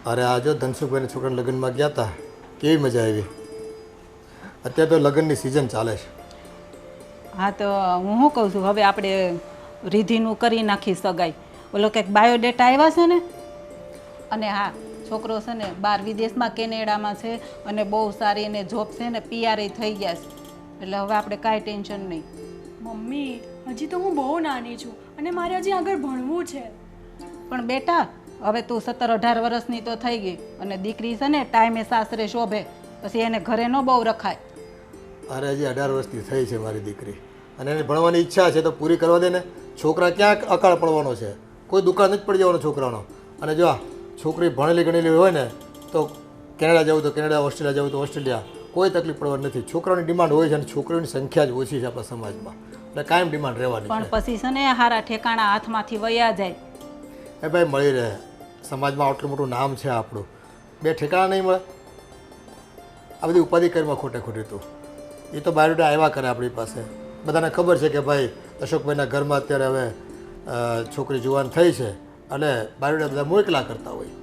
અરે આ જો ધનસુખભાઈના છોકરાના લગ્નમાં ગયા હતા, કેવી મજા આવી. અત્યારે તો લગ્નની સિઝન ચાલે છે. હા તો હું શું કહું છું, હવે આપણે રીધિનું કરી નાખી સગાઈ. ઓલો કંઈક બાયોડેટા આવ્યા છે ને. અને હા, છોકરો છે ને બહાર વિદેશમાં કેનેડામાં છે અને બહુ સારી એને જોબ છે ને પીઆરએ થઈ ગયા છે. એટલે હવે આપણે કાંઈ ટેન્શન નહીં. મમ્મી હજી તો હું બહુ નાની છું અને મારે હજી આગળ ભણવું છે. પણ બેટા, હવે તું 17-18 વર્ષની તો થઈ ગઈ અને દીકરી છે ને ટાઈમે સાસરે શોભે, પછી એને ઘરે ન બહુ રખાય. અરે હજી 18 વર્ષની થઈ છે મારી દીકરી, અને એને ભણવાની ઈચ્છા છે તો પૂરી કરવા દે ને. છોકરા ક્યાંક અકાળ પડવાનો છે, કોઈ દુકાન જ પડી જવાનો છોકરાનો. અને જો આ છોકરી ભણેલી ગણેલી હોય ને તો કેનેડા જવું તો કેનેડા, ઓસ્ટ્રેલિયા જવું તો ઓસ્ટ્રેલિયા, કોઈ તકલીફ પડવાની નથી. છોકરાઓની ડિમાન્ડ હોય છે અને છોકરીઓની સંખ્યા જ ઓછી છે આપણા સમાજમાં, એટલે કાયમ ડિમાન્ડ રહેવાની પણ છે. પછી છે ને હારા ઠેકાણા હાથમાંથી વયા જાય. એ ભાઈ મળી રહે, સમાજમાં આટલું મોટું નામ છે આપણું, બે ઠેકાણા નહીં મળે. આ બધી ઉપાધિ કરીમાં ખોટે ખોટી તું. એ તો બાયોડેટા આવ્યા કરે આપણી પાસે, બધાને ખબર છે કે ભાઈ અશોકભાઈના ઘરમાં અત્યારે હવે છોકરી જુવાન થઈ છે અને બાયોડેટા બધા મોકલા કરતા હોય.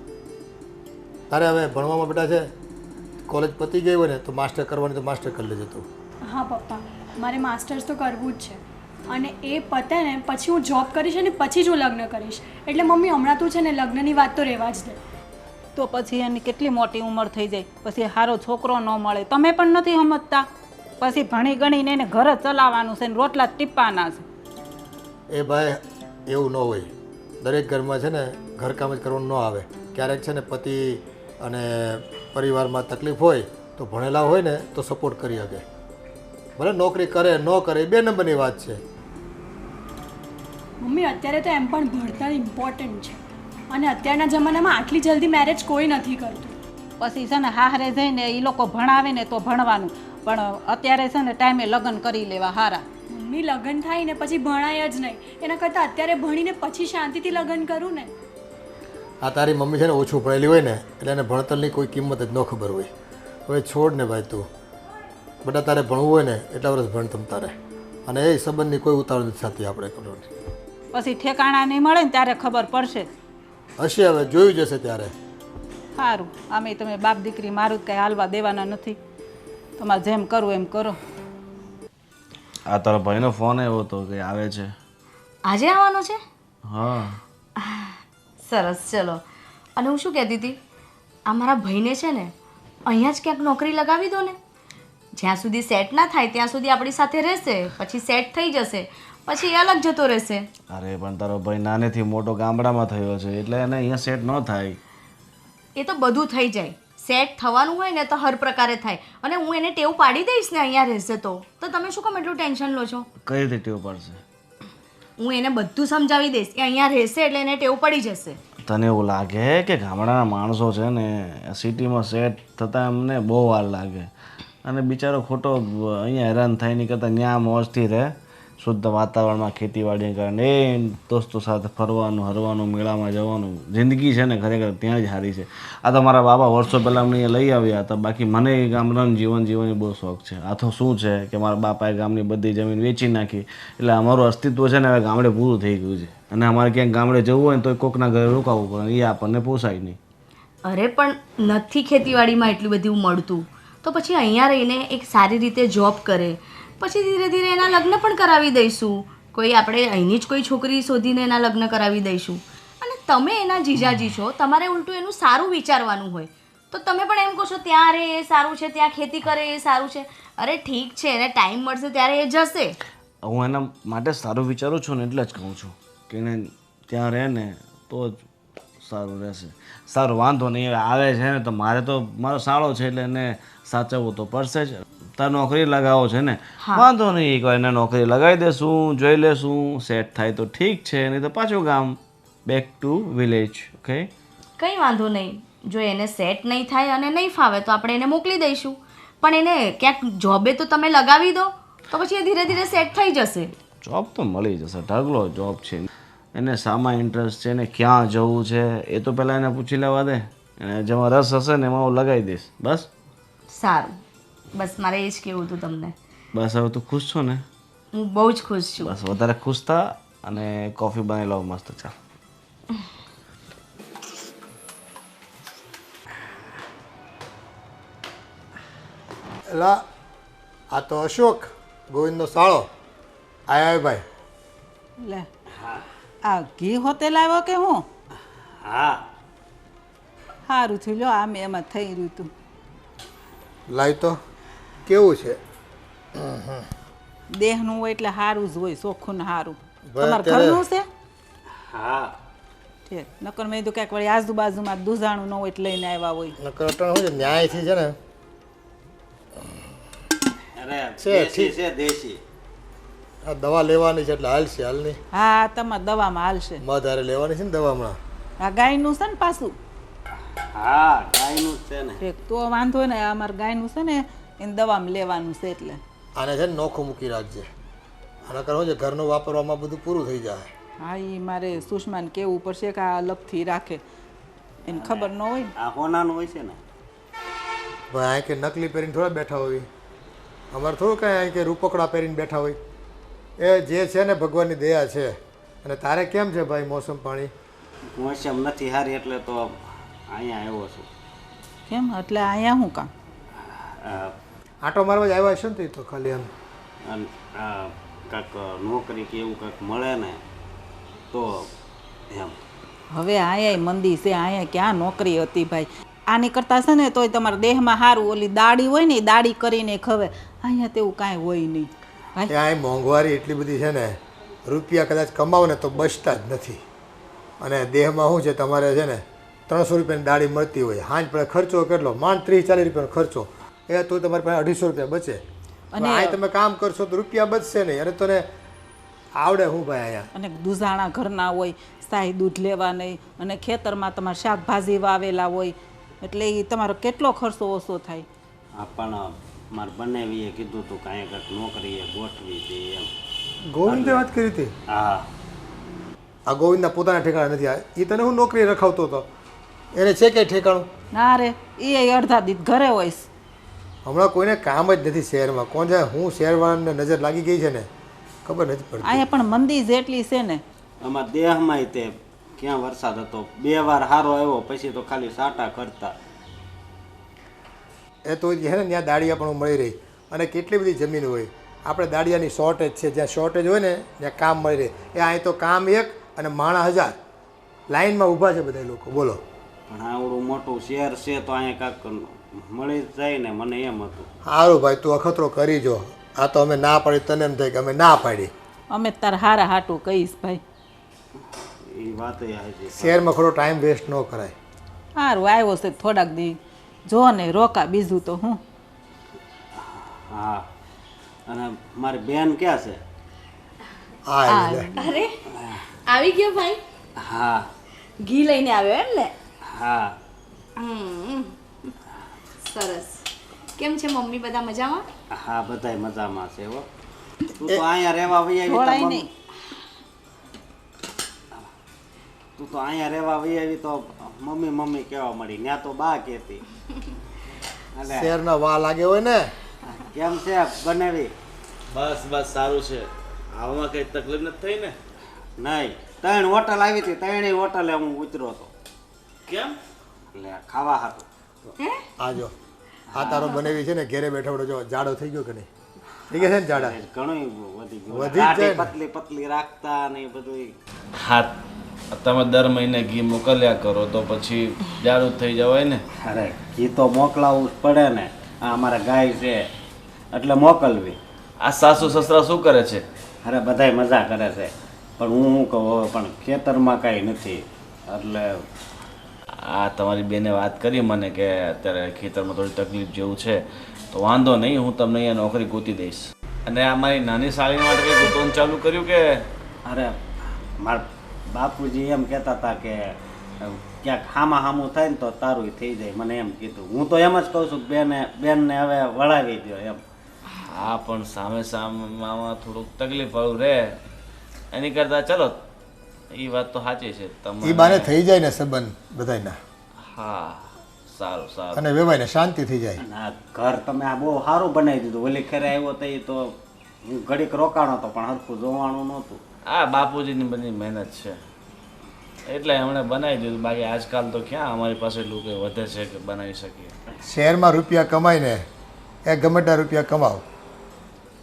તારે હવે ભણવામાં બેટા છે, કોલેજ પતી ગઈ હોય ને તો માસ્ટર કરવાની તો માસ્ટર કરી લેજે તું. હા પપ્પા, મારે માસ્ટર્સ તો કરવું જ છે અને એ પતે ને પછી હું જોબ કરીશ અને પછી જ હું લગ્ન કરીશ. એટલે મમ્મી હમણાં તું છે ને લગ્નની વાત તો રહેવા જ દે. તો પછી એની કેટલી મોટી ઉંમર થઈ જાય, પછી સારો છોકરો ન મળે. તમે પણ નથી સમજતા. પછી ભણી ગણીને એને ઘર જ ચલાવવાનું છે ને રોટલા ટીપવાના છે. એ ભાઈ એવું ન હોય, દરેક ઘરમાં છે ને ઘરકામ જ કરવાનું ન આવે. ક્યારેક છે ને પતિ અને પરિવારમાં તકલીફ હોય તો ભણેલા હોય ને તો સપોર્ટ કરી શકે. ભલે નોકરી કરે ન કરે એ બે નંબરની વાત છે. મમ્મી અત્યારે તો એમ પણ ભણતર ઇમ્પોર્ટન્ટ છે અને અત્યારના જમાનામાં આટલી જલ્દી મેરેજ કોઈ નથી કરતું. પછી છે ને હારે જઈને એ લોકો ભણાવે ને તો ભણવાનું, પણ અત્યારે છે ને ટાઈમે લગ્ન કરી લેવા હારા. મમ્મી લગ્ન થાય ને પછી ભણાય જ નહીં, એના કરતાં અત્યારે ભણીને પછી શાંતિથી લગ્ન કરું ને. આ તારી મમ્મી છે ને ઓછું ભણેલી હોય ને એટલે એને ભણતરની કોઈ કિંમત જ ન ખબર હોય. હવે છોડ ને ભાઈ તું, બધા તારે ભણવું હોય ને એટલા વર્ષ ભણ તમ તારે, અને એ સંબંધની કોઈ ઉતાવળ નથી થતી આપણે કરવાની. પછી ઠેકાણા નહીં મળે ને ત્યારે ખબર પડશે. હશે હવે જોયું જશે ત્યારે. સારું, આમે તમે બાપ દીકરી મારું જ કાંઈ હાલવા દેવાના નથી. તમારે જેમ કરવું એમ કરો. આ તારો ભાઈનો ફોન આવ્યો હતો કે આવે છે. આજે આવવાનો છે? હા. સરસ, ચલો. અને હું શું કહેતી હતી, આ મારા ભાઈને છે ને અહીંયા જ ક્યાંક નોકરી લગાવી દો ને. જ્યાં સુધી સેટ ના થાય ત્યાં સુધી આપણી સાથે રહેશે, પછી સેટ થઈ જશે પછી એ અલગ જતો રહેશે. અરે પણ તારો ભાઈ નાનેથી મોટો ગામડામાં થયો છે એટલે એને અહીંયા સેટ ન થાય. એ તો બધું થઈ જાય. સેટ થવાનું હોય ને તો હર પ્રકારે થાય. અને હું એને ટેવ પાડી દઈશ ને અહીંયા રહેશે તો તમે શું કામ એટલું ટેન્શન લો છો? કઈ રીતે ટેવ પડશે? હું એને બધું સમજાવી દઈશ કે અહીંયા રહેશે એટલે એને ટેવ પડી જશે. તને એવું લાગે કે ગામડાના માણસો છે ને સિટીમાં સેટ થતાં એમને બહુ વાર લાગે, અને બિચારો ખોટો અહીંયા હેરાન થાય નહીં કરતાં ત્યાં મોજથી રહે, શુદ્ધ વાતાવરણમાં ખેતીવાડી કરે, એ દોસ્તો સાથે ફરવાનું હરવાનું, મેળામાં જવાનું, જિંદગી છે ને ખરેખર ત્યાં જ સારી છે. આ તો મારા બાબા વર્ષો પહેલાં અમને અહીંયા લઈ આવ્યા હતા, બાકી મને એ ગામડાનું જીવન જીવવાની બહુ શોખ છે. આ તો શું છે કે મારા બાપાએ ગામની બધી જમીન વેચી નાખી એટલે અમારું અસ્તિત્વ છે ને હવે ગામડે પૂરું થઈ ગયું છે, અને અમારે ક્યાંક ગામડે જવું હોય ને તો કોકના ઘરે રોકાવું પડે, એ આપણને પોસાય નહીં. અરે પણ નથી ખેતીવાડીમાં એટલું બધું મળતું તો પછી અહીંયા રહીને એક સારી રીતે જોબ કરે, પછી ધીરે ધીરે એના લગ્ન પણ કરાવી દઈશું. કોઈ આપણે અહીંની જ કોઈ છોકરી શોધીને એના લગ્ન કરાવી દઈશું. અને તમે એના જીજાજી છો, તમારે ઉલટું એનું સારું વિચારવાનું હોય. તો તમે પણ એમ કહો છો ત્યાં રહે એ સારું છે, ત્યાં ખેતી કરે એ સારું છે. અરે ઠીક છે, એને ટાઈમ મળશે ત્યારે એ જશે. હું એના માટે સારું વિચારું છું ને એટલે જ કહું છું કે એને ત્યાં રહે ને તો જ સારું રહેશે. સારું, વાંધો નહીં. આવે છે ને તો મારે તો મારો સાળો છે એટલે એને સાચવવું તો પડશે જ. તાર નોકરી લગાવો છે ને, વાંધો નહીં, એકવાર એને નોકરી લગાવી દેશું, જોઈ લેશું, સેટ થાય તો ઠીક છે, નહીં તો પાછું ગામ, બેક ટુ વિલેજ. ઓકે, કંઈ વાંધો નહીં. જો એને સેટ નહીં થાય અને નહીં ફાવે તો આપણે એને મોકલી દઈશું, પણ એને ક્યાંક જોબે તો તમે લગાવી દો તો પછી એ ધીરે ધીરે સેટ થઈ જશે. જોબ તો મળી જશે, ઢગલો જોબ છે. એને શામાં ઇન્ટરેસ્ટ છે ને ક્યાં જવું છે એ તો પહેલાં એને પૂછી લેવા દે, એને જેમાં રસ હશે ને એમાં હું લગાવી દઈશ. બસ સારું, બસ મારે એ જ કહેવું હતું તમને. બસ હવે તું ખુશ છો ને? હું બહુ જ ખુશ છું. બસ વધારે ખુશ થા અને કોફી બનાવી લો મસ્ત. ચાલ. એલા આ તો અશોક ગોવિંદનો સાળો આયા ભાઈ. લે આ ઘી હોતે લાવ્યો કે હું? હા સારું થયું લ્યો આમ એમાં થઈ રહ્યું તું. લાવ તો કેવું છે? દેહનું હોય એટલે સારું જ હોય, ચોખ્ખું ને સારું. ભાઈ તમારે અત્યારે- ઘરનું છે? હા ઠીક. નકર મેં કીધું ક્યાંક વળી આજુબાજુમાં દૂધાણું ન હોય એટલે લઈને આવ્યા હોય. નકર અટાણે શું છે ન્યાયથી છે ને અરે છે, દેશી ઠીક. છે દેશી. આ દવા લેવાની છે એટલે હાલશે હાલની. હા તમારે દવામાં હાલશે. મધ હારે લેવાની છે ને દવા હમણાં. આ ગાયનું છે ને પાછું. હા ગાયનું જ છે ને. ઠીક તો વાંધો ને અમારે ગાયનું છે ને એને દવામાં લેવાનું છે એટલે. આને છે ને નોખું મૂકી રાખજે. આના કારણ શું છે ઘરનું વાપરવામાં બધું પૂરું થઈ જાય. હા એ મારે સુષ્માને કહેવું પડશે કે આ અલગથી રાખે, એને ખબર ન હોય ને. આ હોનાનું હોય છે ને. ભાઈ અહીં કે નકલી પહેરીને થોડા બેઠા હોય. અમારે થોડું કાંઈ અહીં કે રૂપકડા પહેરીને બેઠા હોય. એ જે છે ને ભગવાનની દયા છે. અને તારે કેમ છે ભાઈ મોસમ પાણી? મોસમ નથી સારી એટલે તો અહીંયા આવ્યો છું. કેમ એટલે અહીંયા શું કામ? આ, આંટો મારવા જ આવ્યા છે ને તું તો ખાલી એમ. આ કાંઈક નોકરી કે એવું કાંઈક મળે ને તો એમ. હવે અહીંયા મંદી છે, અહીંયા ક્યાં નોકરી હતી ભાઈ. આની કરતાં છે ને તોય તમારા દેહમાં સારું ઓલી દાડી હોય ને એ દાડી કરીને ખવે. અહીંયા તેવું કાંઈ હોય નહીં ભાઈ. ત્યાં મોંઘવારી એટલી બધી છે ને રૂપિયા કદાચ કમાવો ને તો બચતા જ નથી. અને દેહમાં શું છે તમારે છે ને 300 રૂપિયાની દાડી મળતી હોય, હાંજ પડે ખર્ચો કેટલો માંડ 30-40 રૂપિયાનો ખર્ચો, એ તો તમારી પાસે 250 રૂપિયા બચે. અને અહીં તમે કામ કરશો તો રૂપિયા બચશે નહીં. અને તને આવડે શું ભાઈ અહીંયા? અને દૂધાણા ઘરના હોય, શાહી દૂધ લેવા નહીં, અને ખેતરમાં તમારે શાકભાજી વાવેલા હોય એટલે એ તમારો કેટલો ખર્ચો ઓછો થાય. આ પણ મારે બનાવીએ કીધું હતું કે અહીંયા કાંઈક નોકરીએ ગોઠવી હતી એમ. ગોવિંદે વાત કરી હતી. હા આ ગોવિંદના પોતાના ઠેકાણા નથી. એ તને હું નોકરી રખાવતો હતો, એને છે કંઈ ઠેકાણું? ના રે એ અડધા દીધ ઘરે હોઈશ. હમણાં કોઈને કામ જ નથી શહેરમાં. કોણ જાય હું શહેરવાળાને નજર લાગી ગઈ છે ને ખબર નથી પડતી. અહીંયા પણ મંદી જેટલી છે ને. આમાં દેહમાંય તે ક્યાં વરસાદ હતો, 2 વાર સારો આવ્યો પછી તો ખાલી સાટા કરતા. એ તો છે ને ત્યાં દાળિયા પણ મળી રહી. અને કેટલી બધી જમીન હોય. આપણે દાળિયાની શોર્ટેજ છે, જ્યાં શોર્ટેજ હોય ને ત્યાં કામ મળી રહે. એ અહીં તો કામ એક અને માણા 1000 લાઈનમાં ઊભા છે બધા લોકો. બોલો પણ આવડું મોટું શહેર છે તો અહીંયા કાંઈક મળી જ જાય ને, મને એમ હતું. સારું ભાઈ તું અખતરો કરી જો. આ તો અમે ના પાડી તને એમ થાય કે અમે ના પાડી. અમે તાર હારા હાટું કહીશ ભાઈ. એ વાત હાજી. શહેરમાં ખોટો ટાઈમ વેસ્ટ ન કરાય. સારું આવ્યો છે થોડાક દી જો ને રોકા, બીજું તો હું. હા અને મારી બેન ક્યાં છે? હા લે. અરે આવી ગયો ભાઈ, હા ઘી લઈને આવ્યો એમ ને? હા હમ, સરસ. કેમ છે મમ્મી, બધા મજામાં? હા બધાય મજામાં છે હો. તું તો અહીંયા રહેવા વહી આવી થોડાય તો નહીં. તું તો અહીંયા રહેવા વહી આવી તો મમ્મી મમ્મી કહેવા મળી. ત્યાં તો બા કહેતી. અલે શહેરના વા લાગે હોય ને. કેમ છે બનાવી? બસ બસ સારું છે. આવવામાં કંઈ તકલીફ નથી થઈ ને? નહીં, 3 હોટલ આવી હતી, 3 હોટલે હું ઉતર્યો હતો. કેમ? એટલે ખાવા હતું. આ જો આ તારો બનેવી છે ને ઘેરે બેઠો બેઠો જો જાડો થઈ ગયો કે નહીં? થઈ ગયા છે ને જાડા? ઘણું વધી ગયું. વધી જ જાય દાઢી ને. પતલી પતલી રાખતા ને એ બધું. હા તમે દર મહિને ઘી મોકલ્યા કરો તો પછી જાડું થઈ જવાય ને. અરે ઘી તો મોકલાવવું જ પડે ને. આ અમારા ગાય છે એટલે મોકલવી. આ સાસુ સસરા શું કરે છે? અરે બધાય મજા કરે છે પણ હું શું કહું હવે, પણ ખેતરમાં કાંઈ નથી એટલે આ તમારી બેને વાત કરી મને કે અત્યારે ખેતરમાં થોડી તકલીફ જેવું છે તો વાંધો નહીં, હું તમને અહીંયા નોકરી ગોતી દઈશ. અને આ મારી નાની સાળી માટે કંઈ ગોતવાનું ચાલુ કર્યું કે? અરે મારા બાપુજી એમ કહેતા હતા કે ક્યાંક હામા હામું થાય ને તો તારું થઈ જાય, મને એમ કીધું. હું તો એમ જ કહું છું કે બેનને હવે વળાવી દો એમ. હા પણ સામે સામેમાં થોડુંક તકલીફ વાળું રહે એની કરતાં ચલો એ વાત તો સાચી છે એ બાને થઈ જાય ને સંબંધ બધાયના. હા સારું સારું. અને વેવાય ને શાંતિ થઈ જાય. અને આ ઘર તમે આ બહુ સારું બનાવી દીધું. ઓલી ખેરે આવ્યો તો એ તો હું ઘડીક રોકાણો હતો પણ હરખું જોવાનું નહોતું. આ બાપુજીની બધી મહેનત છે એટલે એમણે બનાવી દીધું. બાકી આજકાલ તો ક્યાં અમારી પાસે એટલું કંઈ વધે છે કે બનાવી શકીએ. શહેરમાં રૂપિયા કમાઈને એ ગમે તેટલા રૂપિયા કમાવ,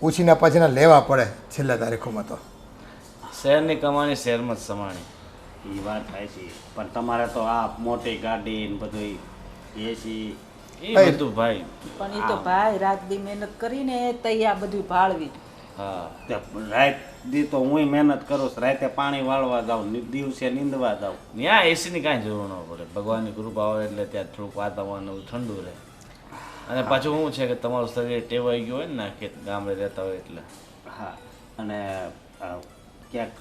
પૂછીને પછીને લેવા પડે છેલ્લા તારીખોમાં તો. શહેરની કમાણી શહેરમાં જ સમાણી. એ વાત થાય છે, પણ તમારે તો આ મોટી ગાડી ને બધું એસી એ બધું ભાઈ. પણ એ તો ભાઈ રાત દી મહેનત કરીને તઈ આ બધું ભાળવી. હા, તે રાત દી તો હું મહેનત કરું છું, રાતે પાણી વાળવા જાઉં, દિવસે નીંદવા જાઉં. ત્યાં એસીની કાંઈ જરૂર ન પડે. ભગવાનની કૃપા હોય એટલે ત્યાં થોડુંક વાતાવરણ એવું ઠંડુ રહે. અને પાછું શું છે કે તમારું શરીર ટેવાઈ ગયું હોય ને કે ગામડે રહેતા હોય એટલે. હા, અને ક્યાંક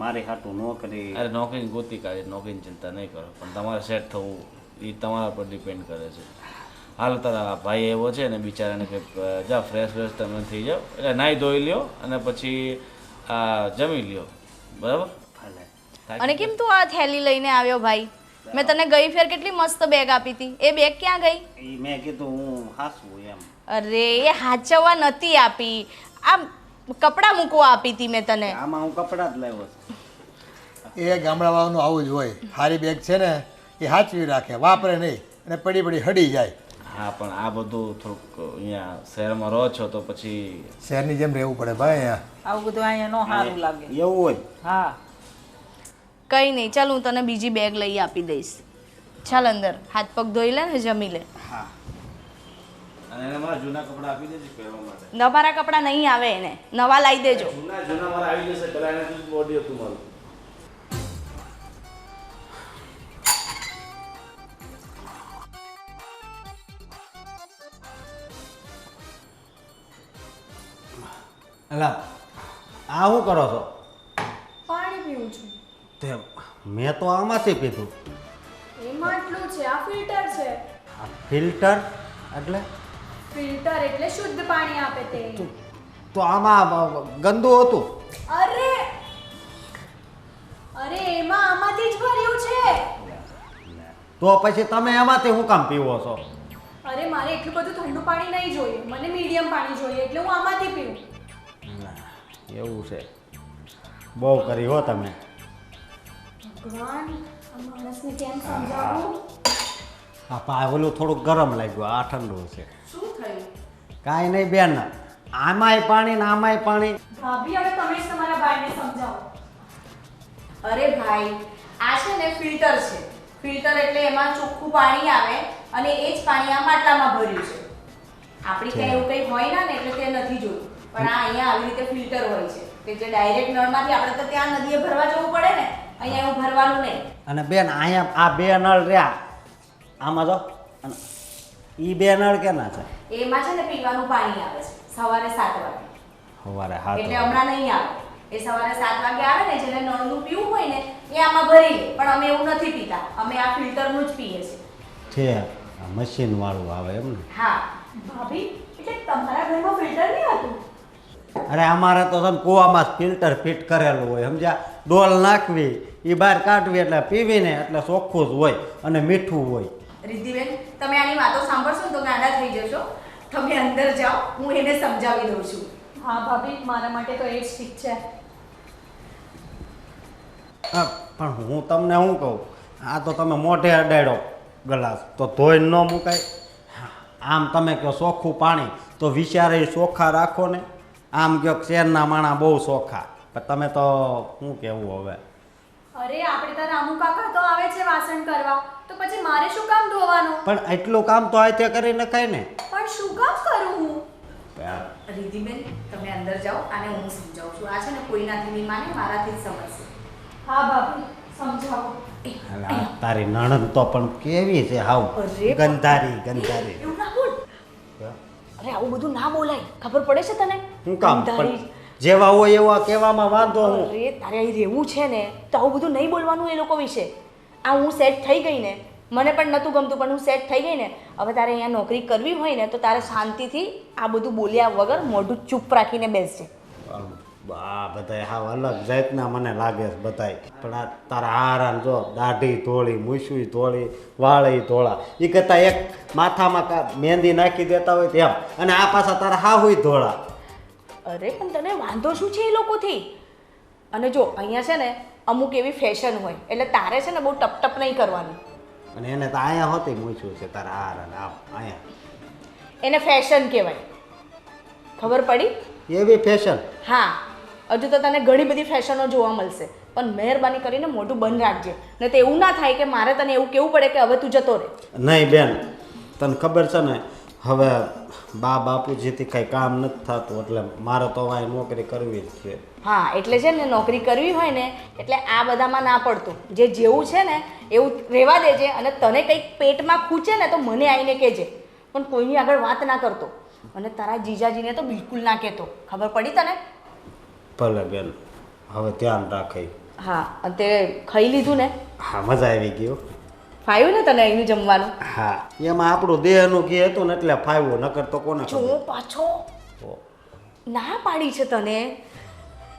મારી હાટું નોકરી. અરે નોકરીની ગોતી કાઢી, નોકરીની ચિંતા નહીં કરો, પણ તમારે સેટ થવું એ તમારા પર ડિપેન્ડ કરે છે. હાલ તારા ભાઈ એવો છે ને બિચારાને કે જા ફ્રેશ તમે થઈ જાઓ, એટલે નાહી ધોઈ લ્યો અને પછી જમી લ્યો, બરાબર? ભલે. અને કેમ તું આ થેલી લઈને આવ્યો ભાઈ? મેં તને ગઈ ફેર કેટલી મસ્ત બેગ આપી હતી, એ બેગ ક્યાં ગઈ? એ મેં કીધું હું હાસવું એમ. અરે એ હાચવવા નથી આપી, આ કપડાં મૂકવા આપી હતી મેં તને. આમાં હું કપડાં જ લાવ્યો છું. એ ગામડાવાળાનું આવું જ હોય. સારી બેગ છે ને એ સાચવી રાખે, વાપરે નહીં અને પડી પડી હડી જાય. હા, પણ આ બધું થોડુંક અહીંયા શહેરમાં રહો છો તો પછી શહેરની જેમ રહેવું પડે ભાઈ અહીંયા. આવું બધું અહીંયા ન સારું લાગે. એવું હોય. હા, કંઈ નહીં, ચાલ હું તને બીજી બેગ લઈ આપી દઈશ. ચાલ અંદર હાથ પગ ધોઈ લે ને જમી લે. હા. અને એને મારા જૂના કપડાં આપી દેજો પહેરવા માટે. નવારા કપડાં નહીં આવે એને, નવા લાવી દેજો. જૂના મારા આવી જશે, પેલા એને બોડી હતું મારું. અલા, આ શું કરો છો? પાણી પીવું છું. તે મેં તો આમાંથી પીધું. એમાં આટલું છે, આ ફિલ્ટર છે. આ ફિલ્ટર એટલે? ફિલ્ટર એટલે શુદ્ધ પાણી આપે તે. તો આમાં ગંદુ હતું. અરે અરે એમાં આમાંથી જ ભર્યું છે. તો પછી તમે એમાંથી શું કામ પીવો છો? અરે મારે એટલું બધું ઠંડુ પાણી નહીં જોઈએ, મને મીડિયમ પાણી જોઈએ, એટલે હું આમાંથી પીવું. એવું છે, બહુ કરી હો તમે. ભગવાન, આ માણસને કેમ સમજાવું? આ ઓલું થોડુંક ગરમ લાગ્યું, આ ઠંડુ છે. શું થયું? કાંઈ નહીં બેન, આમાંય પાણી ને આમાંય પાણી. ભાભી, હવે તમે જ તમારા ભાઈને સમજાવો. અરે ભાઈ, આ છે ને ફિલ્ટર છે. ફિલ્ટર એટલે એમાં ચોખ્ખું પાણી આવે અને એ જ પાણી આ માટલામાં ભર્યું છે. આપણી ત્યાં એવું કંઈ હોય ના ને એટલે તે નથી જોયું, પણ આ અહીંયા આવી રીતે ફિલ્ટર હોય છે કે જે ડાયરેક્ટ નળમાંથી આપણે તો ત્યાં નદીએ ભરવા જવું પડે ને, અહીંયા એવું ભરવાનું નહીં. અને બેન અહીંયા આ બે નળ રહ્યા, આમાં જો, અને ઈ બે નળ કેના છે? એમાં છે ને પીવાનું પાણી આવે છે સવારે 7 વાગે. સવારે હાથ એટલે હમણાં નહીં આવે, એ સવારે 7 વાગે આવે ને, જેને નળનું પીવું હોય ને એ આમાં ભરી લે. પણ અમે એવું નથી પીતા, અમે આ ફિલ્ટરનું જ પીએ છીએ. છે મશીન વાળું આવે એમ ને? હા. ભાભી, એટલે તમારા ઘરમાં ફિલ્ટર નહીં હતું? અરે અમારે તો છે ને કૂવામાં ફિલ્ટર ફિટ કરેલું હોય, સમજ્યા? ડોલ નાખવી, એ બહાર કાઢવી એટલે પીવીને એટલે ચોખ્ખું જ હોય અને મીઠું હોય. રિદ્ધિબેન, તમે આની વાતો સાંભળશો ને તો ગાંડા થઈ જશો. તમે અંદર જાઓ, હું એને સમજાવી દઉં છું. હા ભાભી, મારા માટે તો એ જ ઠીક છે. હા, પણ હું તમને શું કહું, આ તો તમે મોઢે અડાડ્યો ગ્લાસ તો ધોઈ ન મુકાય. આમ તમે કહો ચોખ્ખું પાણી તો વિચારે ચોખ્ખા રાખો ને. આમ કહો શહેરના માણા બહુ ચોખ્ખા, પણ તમે તો શું કહેવું હવે? અરે આપણે તારા અમુક કાકા તો આવે છે વાસણ કરવા, તો પછી મારે શું કામ ધોવાનું? પણ એટલું કામ તો આતે કરી નખાય ને. પણ શું કામ કરું હું? રિદ્ધિબેન, તમે અંદર જાઓ, આને હું સમજાવું છું. આ છે ને કોઈનાથી નહીં માને, મારાથી જ સમજશે. હા ભાભી, સમજાવો. અલા, તારી નણંદ તો પણ કેવી છે, હાવ અરે, ગંધારી ગંધારી. એવું ના બોલ. અરે આવું બધું ના બોલાય, ખબર પડે છે તને? શું કામ? ગંધારી. પણ જેવા હોય એવા કહેવામાં વાંધો હું. અરે તારે અહીં રહેવું છે ને તો આવું બધું નહીં બોલવાનું એ લોકો વિશે. આ હું સેટ થઈ ગઈ ને, મને પણ નહોતું ગમતું પણ હું સેટ થઈ ગઈ ને, હવે તારે અહીંયા નોકરી કરવી હોય ને તો તારે શાંતિથી આ બધું બોલ્યા વગર મોઢું ચૂપ રાખીને બેસજે. આ બધાય હાવ અલગ જાતના મને લાગે છે બધાય. પણ આ તારા હારાન જો દાઢી ધોળી, મૂછું ધોળી, વાળી ધોળા, એ કરતાં એક માથામાં મહેંદી નાખી દેતા હોય તેમ, અને આ પાછા તારા હાહુય ધોળા. અરે પણ તને વાંધો શું છે એ લોકોથી? અને જો અહીંયા છે ને અમુક એવી ફેશન હોય એટલે તારે છે ને બહુ ટપ નહીં કરવાની. અને એને તો અહીંયા હોતી મૂછું છે તારા હારાન, આમ અહીંયા. એને ફેશન કહેવાય. ખબર પડી? એવી ફેશન હા, હજુ તો તને ઘણી બધી ફેશનો જોવા મળશે, પણ મહેરબાની કરીને મોઢું બંધ રાખજે, ને તો એવું ના થાય કે મારે તને એવું કહેવું પડે કે હવે તું જતો રહે. નહીં બેન, તને ખબર છે ને હવે બા બાપુજીથી કંઈ કામ નથી થતું, એટલે મારે તો અહીં નોકરી કરવી જ છે. હા, એટલે છે ને નોકરી કરવી હોય ને એટલે આ બધામાં ના પડતું, જે જેવું છે ને એવું રહેવા દેજે, અને તને કંઈક પેટમાં ખૂચે ને તો મને આવીને કહેજે, પણ કોઈની આગળ વાત ના કરતો, અને તારા જીજાજીને તો બિલકુલ ના કહેતો. ખબર પડી તને? ભલે બેન, હવે ધ્યાન રાખે. હા, અને તે ખાઈ લીધું ને? હા, મજા આવી ગયો. ફાવ્યું ને તને અહીંનું જમવાનું? હા, એમાં આપણું દેહનું ઘી હતું ને એટલે ફાવ્યું, નકર તો કોને જો ખબર. પાછો ના પાડી છે તને.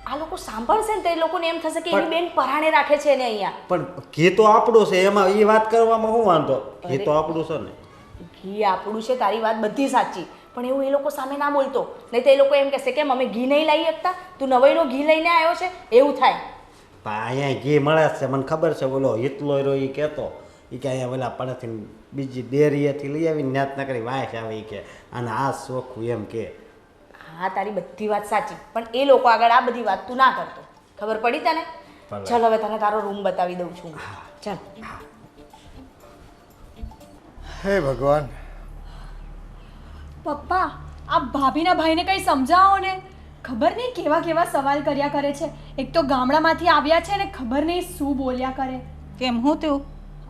આ લોકો સાંભળશે ને તો એ લોકોને એમ થશે કે એની બેન પરાણે રાખે છે ને અહીંયા. પણ ઘી તો આપણું છે, એમાં એ વાત કરવામાં શું વાંધો? ઘી તો આપણું છે ને. ઘી આપણું છે, તારી વાત બધી સાચી, પણ એવું એ લોકો સામે ના બોલતો, નહીં તો એ લોકો એમ કહેશે કે અમે ઘી નહીં લાવી શકતા, તું નવાઈનો ઘી લઈને આવ્યો છે, એવું થાય. પણ અહીંયા ઘી મળે જ છે, મને ખબર છે. બોલો હિતલો રહ્યો એ કહેતો એ કે અહીંયા ઓલા પડેથી બીજી ડેરીએથી લઈ આવીને ન્યાત ન કરી વાંચ આવે એ કે, અને આ શોખું એમ કે. હા, તારી બધી વાત સાચી, પણ એ લોકો આગળ આ બધી વાત તું ના કરતો. ખબર પડી તને? ભલે. ચાલ હવે તને તારો રૂમ બતાવી દઉં છું. ચાલ. હે ભગવાન, પપ્પા, આ ભાભીના ભાઈને કંઈ સમજાવો ને. ખબર નહીં કેવા કેવા સવાલ કર્યા કરે છે. એક તો ગામડામાંથી આવ્યા છે ને ખબર નહીં શું બોલ્યા કરે. કેમ હું થયું?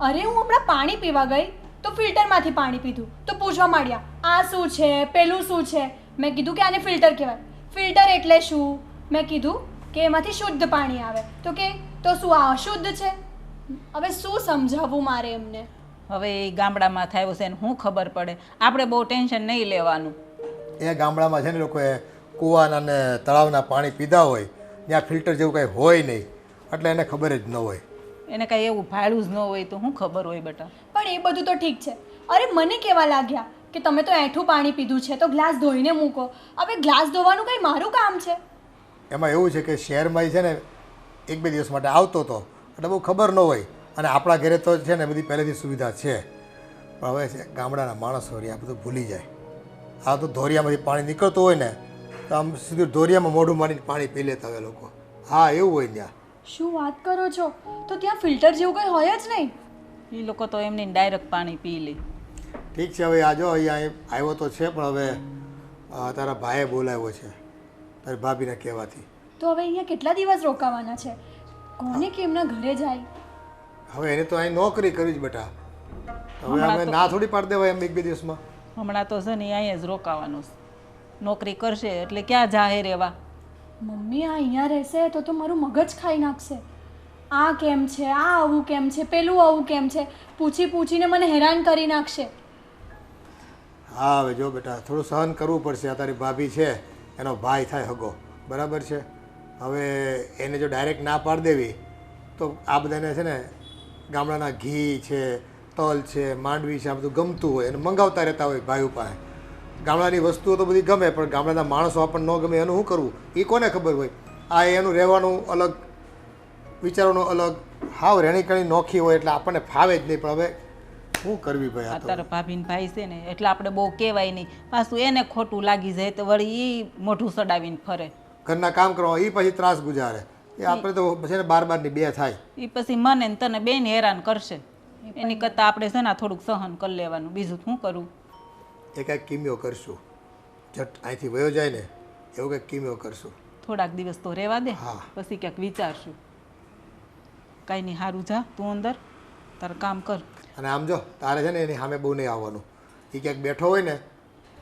અરે હું હમણાં પાણી પીવા ગઈ તો ફિલ્ટરમાંથી પાણી પીધું તો પૂછવા માંડ્યા આ શું છે, પેલું શું છે. મેં કીધું કે આને ફિલ્ટર કહેવાય. ફિલ્ટર એટલે શું? મેં કીધું કે એમાંથી શુદ્ધ પાણી આવે. તો કે તો શું આ અશુદ્ધ છે? હવે શું સમજાવવું મારે એમને? હવે એ ગામડામાં થયું છે ને શું ખબર પડે? આપણે બહુ ટેન્શન નહીં લેવાનું. એ ગામડામાં છે ને લોકોએ કૂવાના ને તળાવના પાણી પીધા હોય, ત્યાં ફિલ્ટર જેવું કંઈ હોય નહીં, એટલે એને ખબર જ ન હોય. એને કાંઈ એવું ભાડું જ ન હોય તો શું ખબર હોય બેટા? પણ એ બધું તો ઠીક છે. અરે મને કહેવા લાગ્યા કે તમે તો એઠું પાણી પીધું છે તો ગ્લાસ ધોઈને મૂકો. હવે ગ્લાસ ધોવાનું કંઈ મારું કામ છે? એમાં એવું છે કે શહેરમાં છે ને એક બે દિવસ માટે આવતો હતો એટલે બહુ ખબર ન હોય, અને આપણા ઘરે તો છે ને બધી પહેલેથી સુવિધા છે, પણ હવે છે ગામડાના માણસો આ બધું ભૂલી જાય. આ તો ધોરિયામાંથી પાણી નીકળતું હોય ને તો આમ સીધું ધોરિયામાં મોઢું મારીને પાણી પી લેતા હોય લોકો. હા, એવું હોય ત્યાં. શું વાત કરો છો? તો ત્યાં ફિલ્ટર જેવું કંઈ હોય જ નહીં. એ લોકો તો એમની ડાયરેક્ટ પાણી પી લે. ઠીક છે, હવે આજો અહીંયા આવ્યો તો છે, પણ હવે તારા ભાઈએ બોલાવ્યો છે તારી ભાભીને કહેવાથી. તો હવે અહીંયા કેટલા દિવસ રોકાવાના છે? કોને કે એમના ઘરે જાય? હવે એને તો અહીં નોકરી કરી જ બેટા. હવે અમે ના થોડી પાડી દેવાય એમ એક બે દિવસમાં. હમણાં તો છે ને અહીંયા જ રોકાવાનું છે. નોકરી કરશે એટલે ક્યાં જાહે રહેવા? મમ્મી આ અહીંયા રહેશે તો મારું મગજ ખાઈ નાખશે. આ કેમ છે, આ આવું કેમ છે, પેલું આવું કેમ છે, પૂછી પૂછીને મને હેરાન કરી નાખશે. હા, હવે જો બેટા થોડું સહન કરવું પડશે. આ તારી ભાભી છે એનો ભાઈ થાય હગો, બરાબર છે. હવે એને જો ડાયરેક્ટ ના પાડી દેવી તો આ બધાને છે ને ગામડાના ઘી છે, તલ છે, માંડવી છે, આ બધું ગમતું હોય એને મંગાવતા રહેતા હોય ભાઈઓ પાસે. ગામડાની વસ્તુઓ તો બધી ગમે, પણ ગામડાના માણસો આપણને ન ગમે એનું શું કરવું એ કોને ખબર હોય. આ એનું રહેવાનું અલગ, વિચારવાનું અલગ, હાવ રહેણીકરણી નોખી હોય એટલે આપણને ફાવે જ નહીં. પણ હવે શું કરવી ભાઈ? આ તો તારા ભાભીને ભાઈ છે ને એટલે આપણે બહુ કહેવાય નહીં, પાછું એને ખોટું લાગી જાય તો વળી એ મોઢું સડાવીને ફરે. ઘરના કામ કરવા એ પછી ત્રાસ ગુજારે. એ આપણે તો છે ને બાર-બારની બે થાય. એ પછી મને ને તને બેન હેરાન કરશે. એની કરતાં આપણે છે ને થોડુંક સહન કરી લેવાનું. બીજું શું કરવું? એ કાંઈક કિમ્યો કરશું, જટ અહીંથી વયો જાય ને એવું કંઈક કિમ્યો કરશું. થોડાક દિવસ તો રહેવા દે, હા. પછી ક્યાંક વિચારશું. કાંઈ નહીં, સારું જા તું અંદર તારું કામ કર. અને આમ જો તારે છે ને એની સામે બહુ નહીં આવવાનું. એ ક્યાંક બેઠો હોય ને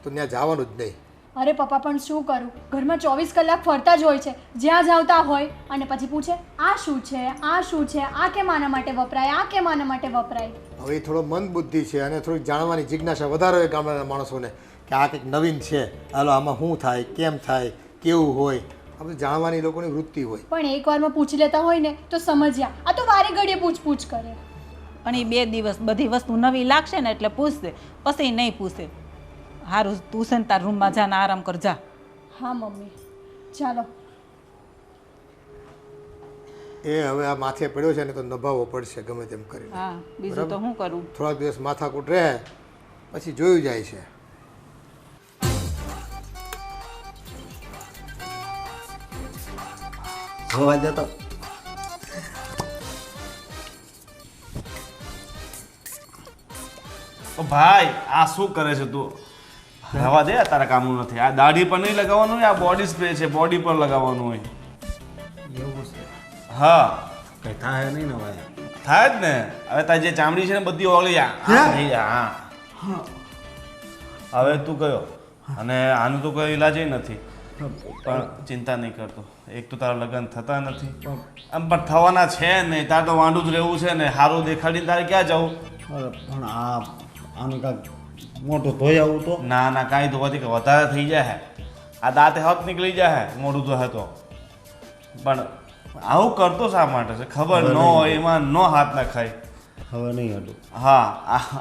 તો ત્યાં જવાનું જ નહીં. અરે પપ્પા પણ શું કરું, ઘરમાં 24 કલાક ફરતા જ હોય છે. જ્યાં જાવતા હોય અને પછી પૂછે આ શું છે, આ શું છે, આ કેમ આના માટે વપરાય, આ કેમ આના માટે વપરાય. હવે એ થોડો મંદ બુદ્ધિ છે અને થોડીક જાણવાની જિજ્ઞાસા વધારે હોય ગામડાના માણસોને કે આ કંઈક નવીન છે, હાલો આમાં શું થાય, કેમ થાય, કેવું હોય, આ બધું જાણવાની એ લોકોની વૃત્તિ હોય. પણ એકવારમાં પૂછી લેતા હોય ને તો સમજ્યા. આ તો વારે ઘડીએ પૂછપૂછ કરે. પણ એ 2 દિવસ બધી વસ્તુ નવી લાગશે ને એટલે પૂછશે, પછી નહીં પૂછે. સારું, તું છે ને તાર રૂમમાં જા ને આરામ કર જા. હા મમ્મી, ચાલો. એ હવે આ માથે પડ્યો છે ને તો નભાવવો પડશે ગમે તેમ કરીને. હા, બીજું તો શું કરું? થોડાક દિવસ માથાકૂટ રહે પછી જોયું જાય છે. ધોવા દે તો. ઓ ભાઈ આ શું કરે છે તું? રવા દે, તારા કામનું નથી. આ દાઢી પર નહીં લગાવવાનું હોય, આ બોડી સ્પ્રે છે, બોડી પર લગાવવાનું હોય. એવું છે હા કઈ થાય નહીં ને ભાઈ. થાય જ ને. હવે તારી જે ચામડી છે ને બધી ઓગળી થઈ જાય. હા હવે તું કયો, અને આનું તો કોઈ ઈલાજ નથી. પણ ચિંતા નહીં કરતો. એક તો તારા લગ્ન થતા નથી, આમ પણ થવાના છે નહીં. તારે તો વાંઢું જ રહેવું છે ને. સારું દેખાડીને તારે ક્યાં જવું? અરે પણ આનું કાંઈક મોટું ધોઈ આવું તો. ના ના, કાંઈ ધોવાથી કે વધારે થઈ જાય. આ દાંતે હાથ નીકળી જાય મોઢું ધોહે તો. પણ આવું કરતો શા માટે છે ખબર ન હોય, એમાં ન હાથ ના ખાય. હવે નહીં હટું. હા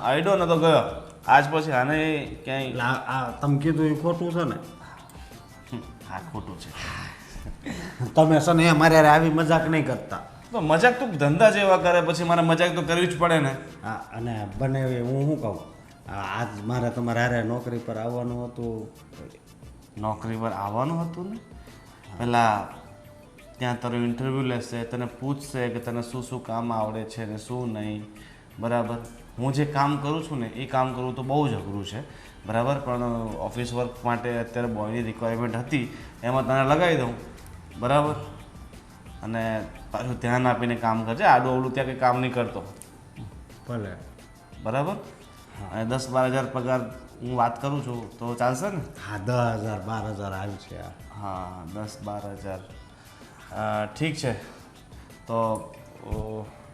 આઈડો ને તો ગયો. આજ પછી આને ક્યાંય એટલે આ તમે કીધું એ ખોટું છે ને. હા ખોટું છે. તમે છે ને મારે હારે આવી મજાક નહીં કરતા. તો મજાક તું ધંધા જેવા કરે, પછી મારે મજાક તો કરવી જ પડે ને. હા અને બને હું શું કહું, આજ મારે તમારે હારે નોકરી પર આવવાનું હતું. નોકરી પર આવવાનું હતું ને, પેલા ત્યાં તારું ઇન્ટરવ્યૂ લેશે, તને પૂછશે કે તને શું શું કામ આવડે છે ને શું નહીં. બરાબર, હું જે કામ કરું છું ને એ કામ કરવું તો બહુ જ અઘરું છે. બરાબર, પણ ઓફિસ વર્ક માટે અત્યારે બોયની રિક્વાયરમેન્ટ હતી, એમાં તને લગાવી દઉં. બરાબર, અને પાછું ધ્યાન આપીને કામ કરજે. આડું અવળું ત્યાં કંઈ કામ નહીં કરતો. ભલે. બરાબર, અને 10-12 હજાર પગાર હું વાત કરું છું તો ચાલશે ને? હા 10,000 12,000 આવ્યું છે. હા 10-12 હજાર ઠીક છે. તો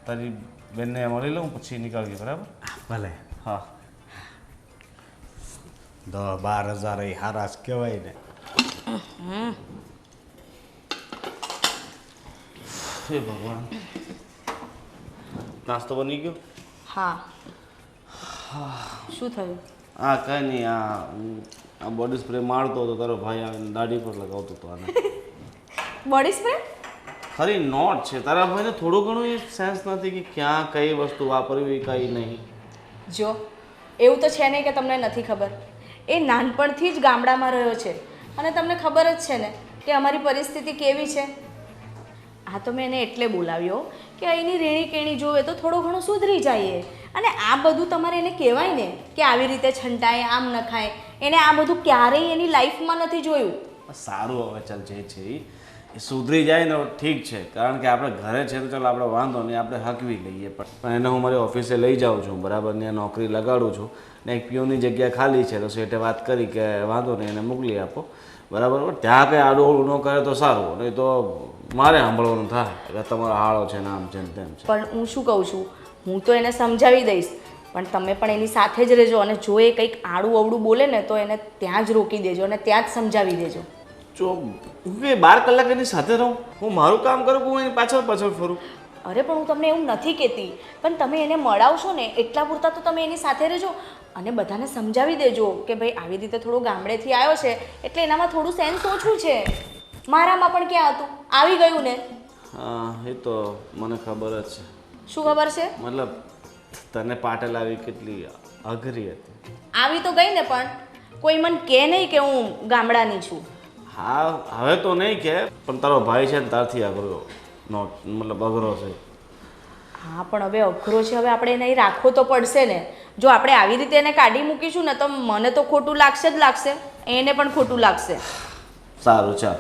તારી બેનને મળી લઉં પછી નીકળીએ. બરાબર ભલે. હા 10-12,000 એ હારા જ કહેવાય ને. હે ભગવાન, નાસ્તો બની ગયો? હા શું થયું? હા કાંઈ નહીં. આ બોડી સ્પ્રે મારતો હતો, તારો ભાઈ આવીને દાઢી પર લગાવતો હતો આને. Body spray? ખરી નોટ છે. તારા ભાઈને થોડું ઘણું એ સેન્સ નથી કે ક્યાં કઈ વસ્તુ વાપરવી કઈ નહીં. જો એવું તો છે નહીં કે તમને નથી ખબર. એ નાનપણથી જ ગામડામાં રહ્યો છે અને તમને ખબર જ છે ને કે અમારી પરિસ્થિતિ કેવી છે. આ તો મેં એને એટલે બોલાવ્યો કે અહીંની રેણી કેણી જોવે તો થોડું ઘણું સુધરી જઈએ. અને આ બધું તમારે એને કહેવાય ને કે આવી રીતે છંટાય, આમ ન ખાય. એને આ બધું ક્યારેય એની લાઈફમાં નથી જોયું. સારું, હવે ચાલ જે છે એ સુધરી જાય ને ઠીક છે. કારણ કે આપણે ઘરે છે તો ચાલો આપણે વાંધો નહીં, આપણે હકવી લઈએ. પણ એને હું મારી ઓફિસે લઈ જાઉં છું. બરાબર, ત્યાં નોકરી લગાડું છું ને એક પીઓની જગ્યા ખાલી છે તો શેઠે વાત કરી કે વાંધો નહીં એને મોકલી આપો. બરાબર, પણ ત્યાં કંઈ આડું ઓળું ન કરે તો સારું, નહીં તો મારે સાંભળવાનું થાય કે તમારો હાળો છે ને આમ છે ને તેમ છે. પણ હું શું કહું છું, હું તો એને સમજાવી દઈશ, પણ તમે પણ એની સાથે જ રહેજો. અને જો એ કંઈક આડું અવડું બોલે ને તો એને ત્યાં જ રોકી દેજો અને ત્યાં જ સમજાવી દેજો. જો હું કે 12 કલાક એની સાથે રહું, હું મારું કામ કરું, હું એની પાછળ પાછળ ફરું. અરે પણ હું તમને એવું નથી કહેતી, પણ તમે એને મળાવશો ને એટલા પૂરતા તો તમે એની સાથે રહેજો અને બધાને સમજાવી દેજો કે ભાઈ આવી રીતે થોડું ગામડેથી આવ્યો છે એટલે એનામાં થોડું સેન્સ ઓછું છે. મારામાં પણ ક્યાં હતું, આવી ગયું ને. હા એ તો મને ખબર જ છે. શું ખબર છે? મતલબ તને પાટલ આવી કેટલી અઘરી હતી. આવી તો ગઈ ને, પણ કોઈ મને કહે નહીં કે હું ગામડાની છું. હા હવે તો નહીં કે, પણ તારો ભાઈ છે ને તારથી અઘરો મતલબ અઘરો છે. હા પણ હવે અઘરો છે, હવે આપણે એને અહીં રાખવો તો પડશે ને. જો આપણે આવી રીતે એને કાઢી મૂકીશું ને તો મને તો ખોટું લાગશે જ લાગશે, એને પણ ખોટું લાગશે. સારું ચાલ,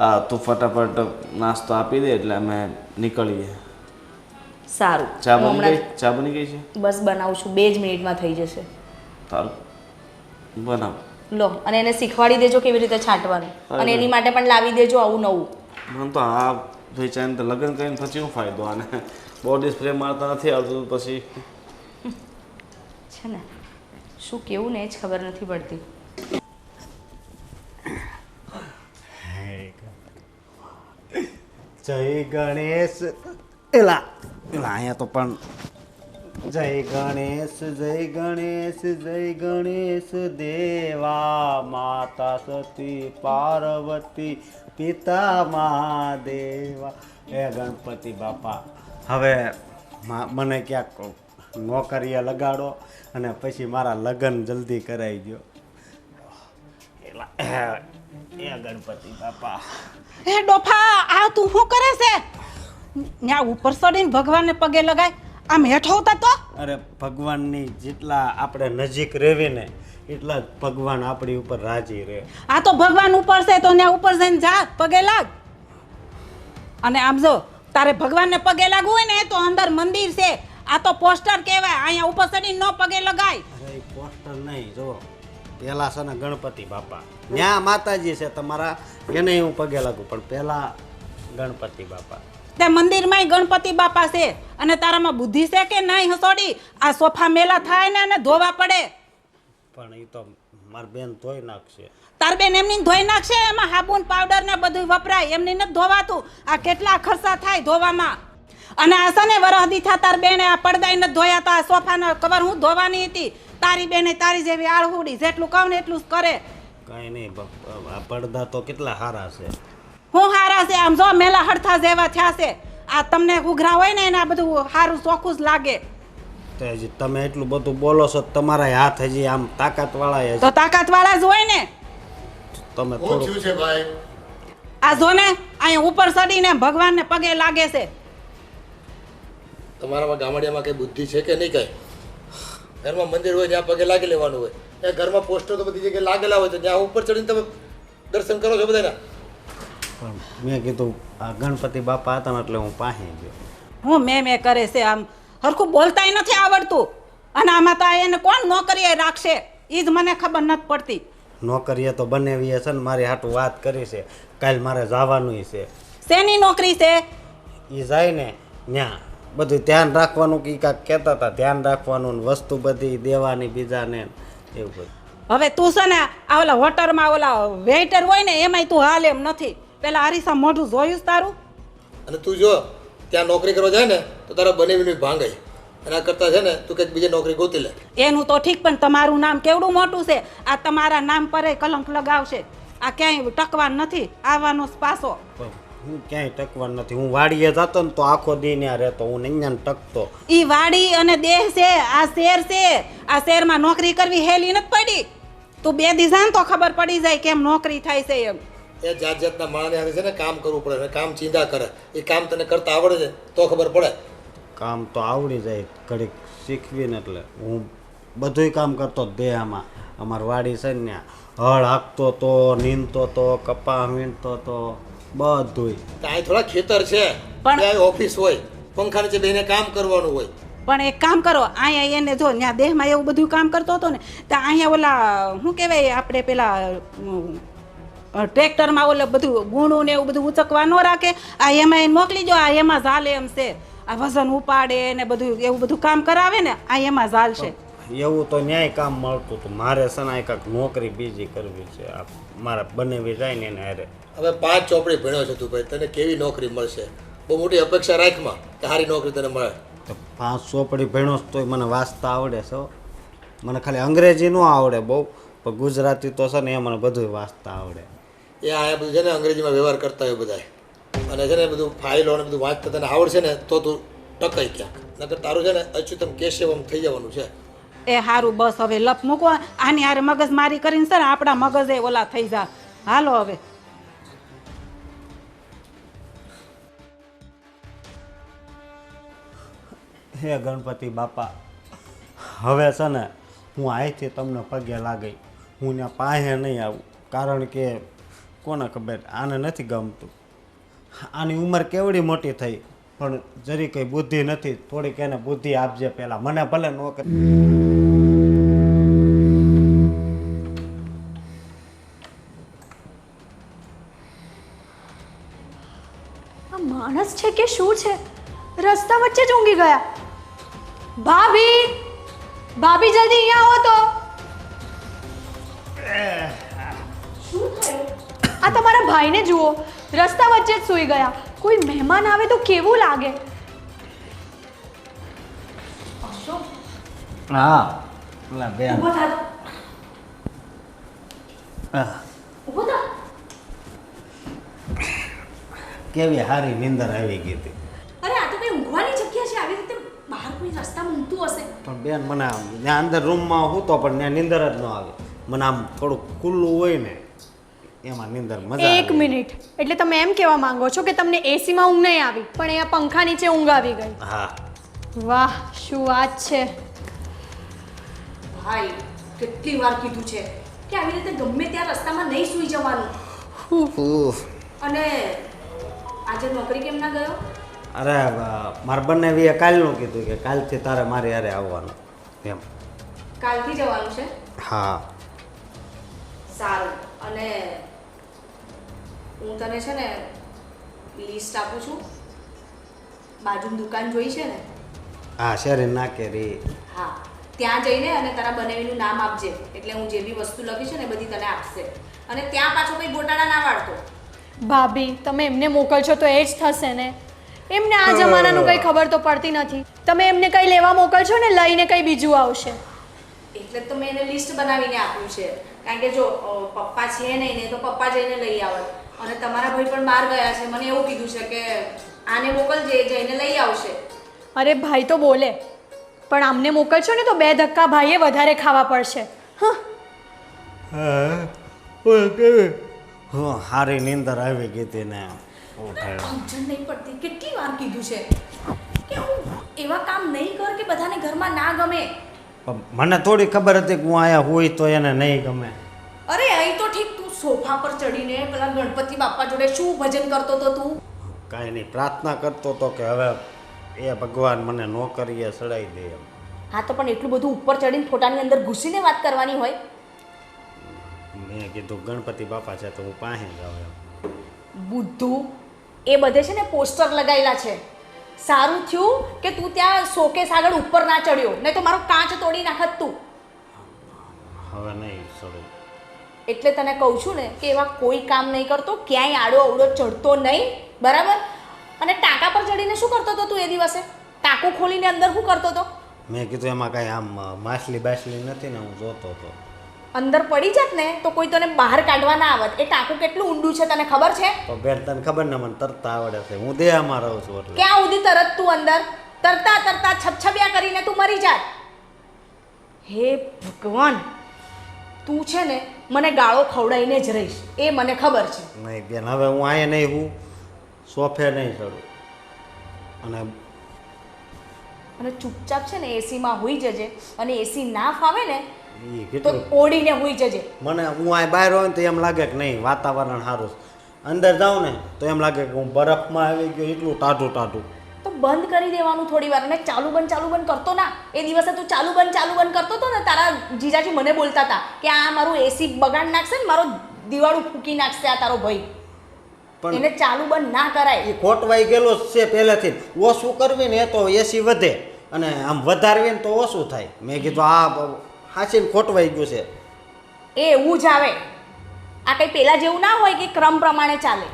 હા તું ફટાફટ નાસ્તો આપી દે એટલે અમે નીકળીએ. સારું, ચા હું બની ગઈ? હમણાં ચા બની ગઈ છે? બસ બનાવું છું, 2 જ મિનિટમાં થઈ જશે. સારું બનાવ. લો, અને એને શીખવાડી દેજો કેવી રીતે છાંટવાનું, અને એની માટે પણ લાવી દેજો આવું નવું. મને તો આ ભાઈ ચાઈને તો લગ્ન કરીને પછી શું ફાયદો? આને બોડી સ્પ્રે મારતા નથી આવતું પછી છે ને શું કેવું ને એ જ ખબર નથી પડતી. જય ગણેશ. એલા એલા અહીંયા તો પણ જય ગણેશ જય ગણેશ જય ગણેશ દેવા, માતા સતી પાર્વતી પિતા મહાદેવા. એ ગણપતિ બાપા, હવે મને ક્યાંક નોકરીએ લગાડો અને પછી મારા લગ્ન જલ્દી કરાવી દો. એલા એ ગણપતિ બાપા હે ડોફા આ તું શું કરે છે ત્યાં ઉપર ચડીને ભગવાનને પગે લગાય આમ હેઠો ઉતાર તો અરે ભગવાનની જેટલા આપણે નજીક રહેવી ને એટલા જ ભગવાન આપણી ઉપર રાજી રહે. આ તો ભગવાન ઉપર છે તો ત્યાં ઉપર જઈને જા પગે લાગ અને આમ જો તારે ભગવાનને પગે લાગવું હોય ને તો અંદર મંદિર છે આ તો પોસ્ટર કહેવાય અહીંયા ઉપર ચડીને ન પગે લગાય અરે પોસ્ટર નહીં જો પેલા છે ને ગણપતિ બાપા ત્યાં માતાજી છે તમારા એને હું પગે લાગુ પણ પેલા ગણપતિ બાપા તે મંદિરમાં ગણપતિ બાપા છે અને તારામાં બુદ્ધિ છે કે નહીં હસોડી આ સોફા મેલા થાય ને અને ધોવા પડે પણ એ તો મારી બેન ધોઈ નાખશે. તાર બેન એમની ધોઈ નાખશે એમાં સાબુન પાવડર ને બધું વપરાય એમની નથી ધોવાતું આ કેટલા ખર્ચા થાય ધોવામાં અને આ છે ને વરહદી થા તાર બેને આ પડદાય નથી ધોયા તો આ સોફાનો કવર હું ધોવાની હતી તારી બેને તારી જેવી આળહુડી જેટલું કહું ને એટલું જ કરે કાંઈ નહીં આ પડદા તો કેટલા સારા છે. હું હારા છે આમ જો મેલા હડથા જેવા થયા છે આ તમને ઉઘરા હોય ને એને આ બધું સારું ચોખ્ખું જ લાગે તો હજી તમે એટલું બધું બોલો છો તમારા હાથ હજી આમ તાકાતવાળા તો તાકાતવાળા જ હોય ને તમે શું થોડું થયું છે ભાઈ? આ જો ને અહીંયા ઉપર ચડીને ભગવાનને પગે લાગે છે તમારામાં ગામડિયામાં કઈ બુદ્ધિ છે કે નહીં કઈ? ઘરમાં મંદિર હોય ત્યાં પગે લાગી લેવાનું હોય. ત્યાં ઘરમાં પોસ્ટર તો બધી જગ્યાએ લાગેલા હોય તો ત્યાં ઉપર ચડીને તમે દર્શન કરો છો બધાના. પણ મેં કીધું આ ગણપતિ બાપા હતા ને એટલે હું પાસે ગયો. હું મેં કરે છે આમ હરખું બોલતાય નથી આવડતું અને આમાં તો એને કોણ નોકરીએ રાખશે એ જ મને ખબર નથી પડતી નોકરીએ તો બનેવી છે ને મારી હાટું વાત કરી છે કાલ મારે જવાનું છે. શેની નોકરી છે એ જાય ને ત્યાં બધું ધ્યાન રાખવાનું કે કાંઈક કહેતા હતા ધ્યાન રાખવાનું ને વસ્તુ બધી દેવાની બીજાને એવું બધું. હવે તું છે ને આ ઓલા હોટલમાં ઓલા વેઇટર હોય ને એમાંય તું હાલ એમ નથી પેલા હરીસા મોઢું જોયું છે તારું અને તું જો ત્યાં નોકરી કરવા જાય ને તો તારા બનેવીની ભાંગાઈ એના કરતાં છે ને તું કંઈક બીજી નોકરી ગોતી લે. એનું તો ઠીક પણ તમારું નામ કેવડું મોટું છે આ તમારા નામ પર કલંક લગાવશે આ ક્યાંય ટકવાનું નથી આવવાનો પાસો પણ હું ક્યાંય ટકવાનું નથી. હું વાડીએ જતો ને તો આખો દી ત્યાં રહેતો હું અહીંયા ટકતો. ઈ વાડી અને દેહ છે આ શેર છે આ શેરમાં નોકરી કરવી હેલી નથી પડી તું બે દી જાન તો ખબર પડી જાય કેમ નોકરી થાય છે એમ એ જાત જાતના માણસને હાથે છે ને કામ કરવું પડે અને કામ ચીંધા કરે એ કામ તને કરતા આવડે છે તો ખબર પડે. કામ તો આવડી જાય ઘડીક શીખવીને એટલે હું બધુંય કામ કરતો જ દેહામાં. અમારી વાડી છે ને ત્યાં હળ હાંકતો તો નીંદતો તો કપા વીણતો તો બધુંય. ત્યાં થોડા ખેતર છે પણ- ત્યાં ઓફિસ હોય પંખા નીચે બેસીને કામ કરવાનું હોય. પણ એક કામ કરો અહીંયા એને જો ત્યાં દેહમાં એવું બધું કામ કરતો હતો ને તો અહીંયા ઓલા શું કહેવાય આપણે પેલા ટ્રેક્ટરમાં ઓલે બધું ગુણું ને એવું બધું ઉચકવા ન રાખે આ એમાં એને મોકલી જો આ એમાં ઝાલે એમ છે આ વજન ઉપાડે ને બધું એવું બધું કામ કરાવે ને આ એમાં ઝાલશે એવું તો ન્યાય કામ મળતું હતું. મારે છે ને કાંઈક નોકરી બીજી કરવી છે. આ મારા બનેવી જાય ને એને હારે. હવે 5 ચોપડી ભણ્યો છે તું ભાઈ તને કેવી નોકરી મળશે? બહુ મોટી અપેક્ષા રાખમાં કે સારી નોકરી તને મળે. તો 5 ચોપડી ભણ્યો તોય મને વાંચતા આવડે છે હો. મને ખાલી અંગ્રેજી ન આવડે બહુ પણ ગુજરાતી તો છે ને એ મને બધું વાંચતા આવડે. એ આ બધું છે ને અંગ્રેજીમાં વ્યવહાર કરતા હોય બધા અને છે ને બધું ફાઇલો અને બધું વાંચતા તને આવડશે ને તો તું ટકાઈ ક્યાંક નકર તારું છે ને અચ્યુતમ કેશવમ થઈ જવાનું છે. એ સારું બસ હવે લપ મૂકો આની હારે મગજ મારી કરીને છે ને આપણા મગજે ઓલા થઈ જા હાલો હવે હે ગણપતિ બાપા હવે છે ને હું અહીંથી તમને પગે લાગી હું ત્યાં પાસે નહીં આવું કારણ કે કોને ખબર આને નથી ગમતું. આની ઉંમર કેવડી મોટી થઈ પણ જરી કંઈ બુદ્ધિ નથી. થોડીક એને બુદ્ધિ આપજે પહેલાં મને ભલે નોકરી. આ માણસ છે કે શું છે રસ્તા વચ્ચે જ ઊંઘી ગયા. ભાભી ભાભી જલ્દી અહીંયા આવો તો. શું થયું? આ તમારા ભાઈને જુઓ રસ્તા વચ્ચે જ સૂઈ ગયા. કોઈ મહેમાન આવે તો કેવું લાગે. હા પેલા બેન ઊભો થા. ઊભો થા. કેવી સારી નીંદર આવી ગઈ હતી. અરે આ તો કઈ ઊંઘવાની જગ્યા છે આવી રીતે બહાર કોઈ રસ્તામાં ઊંઘતું હશે પણ બેન મને આમ ત્યાં અંદર રૂમમાં હું તો પણ ત્યાં નીંદર જ ન આવે. મને આમ થોડુંક ખુલ્લું હોય ને એમાં નીંદર મજા એક આવે. મિનિટ, એટલે તમે એમ કહેવા માંગો છો કે તમને એસીમાં ઊંઘ નહીં આવી પણ અહીંયા પંખા નીચે ઊંઘ આવી ગઈ? હા વાહ, શું વાત છે. ભાઈ કેટલી વાર કીધું છે કે આવી રીતે ગમે ત્યાં રસ્તામાં નહીં સૂઈ જવાનું. અને આજે નોકરી કેમ ના ગયો? અરે મારા બંને કાલનું કીધું કે કાલથી તારે મારી હારે આવવાનું એમ. કાલથી જવાનું છે? હા સારું. અને હું તને છે ને લિસ્ટ આપું છું. બાજુની દુકાન જોઈ છે ને? હા શેરી નાખે રે. હા, ત્યાં જઈને અને તારા બનાવીનું નામ આપજે, એટલે હું જે બી વસ્તુ લખી છે ને એ બધી તને આપશે. અને ત્યાં પાછો કંઈ ગોટાળા ના વાળતો. ભાભી, તમે એમને મોકલશો તો એ જ થશે ને. એમને આ જમાનાનું કંઈ ખબર તો પડતી નથી. તમે એમને કંઈ લેવા મોકલશો ને લઈને કંઈ બીજું આવશે. એટલે જ તો મેં એને લિસ્ટ બનાવીને આપ્યું છે. કારણ કે જો પપ્પા છે નહીં ને તો પપ્પા જઈને લઈ આવત. અને તમારા ભાઈ પણ બહાર ગયા છે, મને એવું કીધું છે કે આને મોકલજે, એ જઈને લઈ આવશે. અરે ભાઈ તો બોલે, પણ આમને મોકલશો ને તો 2 ધક્કા ભાઈએ વધારે ખાવા પડશે. હારી નીંદર આવી ગઈ હતી ને ઉઠાડ્યો. સમજણ નહીં પડતી. કેટલી વાર કીધું છે કે હું એવા કામ નહીં કર કે બધાને ઘરમાં ના ગમે. પણ મને થોડી ખબર હતી કે હું આયા હોય તો એને નહીં ગમે. અરે અહીં તો ઠીક, તું સોફા પર ચડીને પેલા ગણપતિ બાપા જોડે શું ભજન કરતો તો તું? કાંઈ નહીં, પ્રાર્થના કરતો હતો કે હવે એ ભગવાન મને નોકરીએ ચડાવી દે એમ. હા તો પણ એટલું બધું ઉપર ચડીને ફોટાની અંદર ઘૂસીને વાત કરવાની હોય? મેં કીધું ગણપતિ બાપા છે તો હું પાસે જાઉં એમ. બુદ્ધુ, એ બધે છે ને પોસ્ટર લગાવેલા છે. સારું થયું કે તું ત્યાં શોકેસ આગળ ઉપર ના ચડ્યો, નહીં તો મારો કાચ તોડી નાખત તું. હવે નહીં ચડું. એટલે તને કહું છું ને કે એવા કોઈ કામ નહીં કરતો, ક્યાંય આડો અવડો ચડતો નહીં, બરાબર? અને ટાંકા પર ચડીને શું કરતો હતો તું એ દિવસે? ટાંકું ખોલીને અંદર શું કરતો હતો? મેં કીધું એમાં કાંઈ આમ માછલી બાછલી નથી ને, હું જોતો હતો. અંદર પડી જાત ને તો કોઈ તને બહાર કાઢવા ના આવત. એ ટાંકું કેટલું ઊંડું છે તને ખબર છે? તો બેન તને ખબર ને મને તરતા આવડે છે, હું દેહમાં રહું છું એટલે. ક્યાં સુધી તરત તું અંદર તરતા તરતા છબછબિયા કરીને તું મરી જાત. હે ભગવાન, તું છે ને મને ગાળો ખવડાવીને જ રહીશ, એ મને ખબર છે. નહીં બેન, હવે હું અહીંયા નહીં, હું સોફે નહીં ચડું. અને ચૂપચાપ છે ને એસીમાં હોઈ જજે, અને એસી ના ફાવે ને એ તો કેટલું ઓડીને હોઈ જજે. મને હું આ બહાર હોય ને તો એમ લાગે કે નહીં વાતાવરણ સારું છે. અંદર જાઉં ને તો એમ લાગે કે હું બરફમાં આવી ગયો, એટલું ટાઢું ટાઢું. તો બંધ કરી દેવાનું થોડી વાર. અને ચાલુ બંધ કરતો ના. એ દિવસે તું ચાલુ બંધ કરતો હતો ને, તારા જીજાજી મને બોલતા હતા કે આ મારું એસી બગાડ નાખશે ને, મારો દિવાળું ફૂંકી નાખશે આ તારો ભાઈ. પણ એને ચાલુ બંધ ના કરાય. એ ખોટવાઈ ગયેલો જ છે પહેલેથી. ઓછું કરવી ને તો એસી વધે, અને આમ વધારવી ને તો ઓછું થાય. મેં કીધું આ હાચીને ખોટવાઈ ગયું છે. એ એવું જ આવે. આ કંઈ પેલા જેવું ના હોય કે ક્રમ પ્રમાણે ચાલે.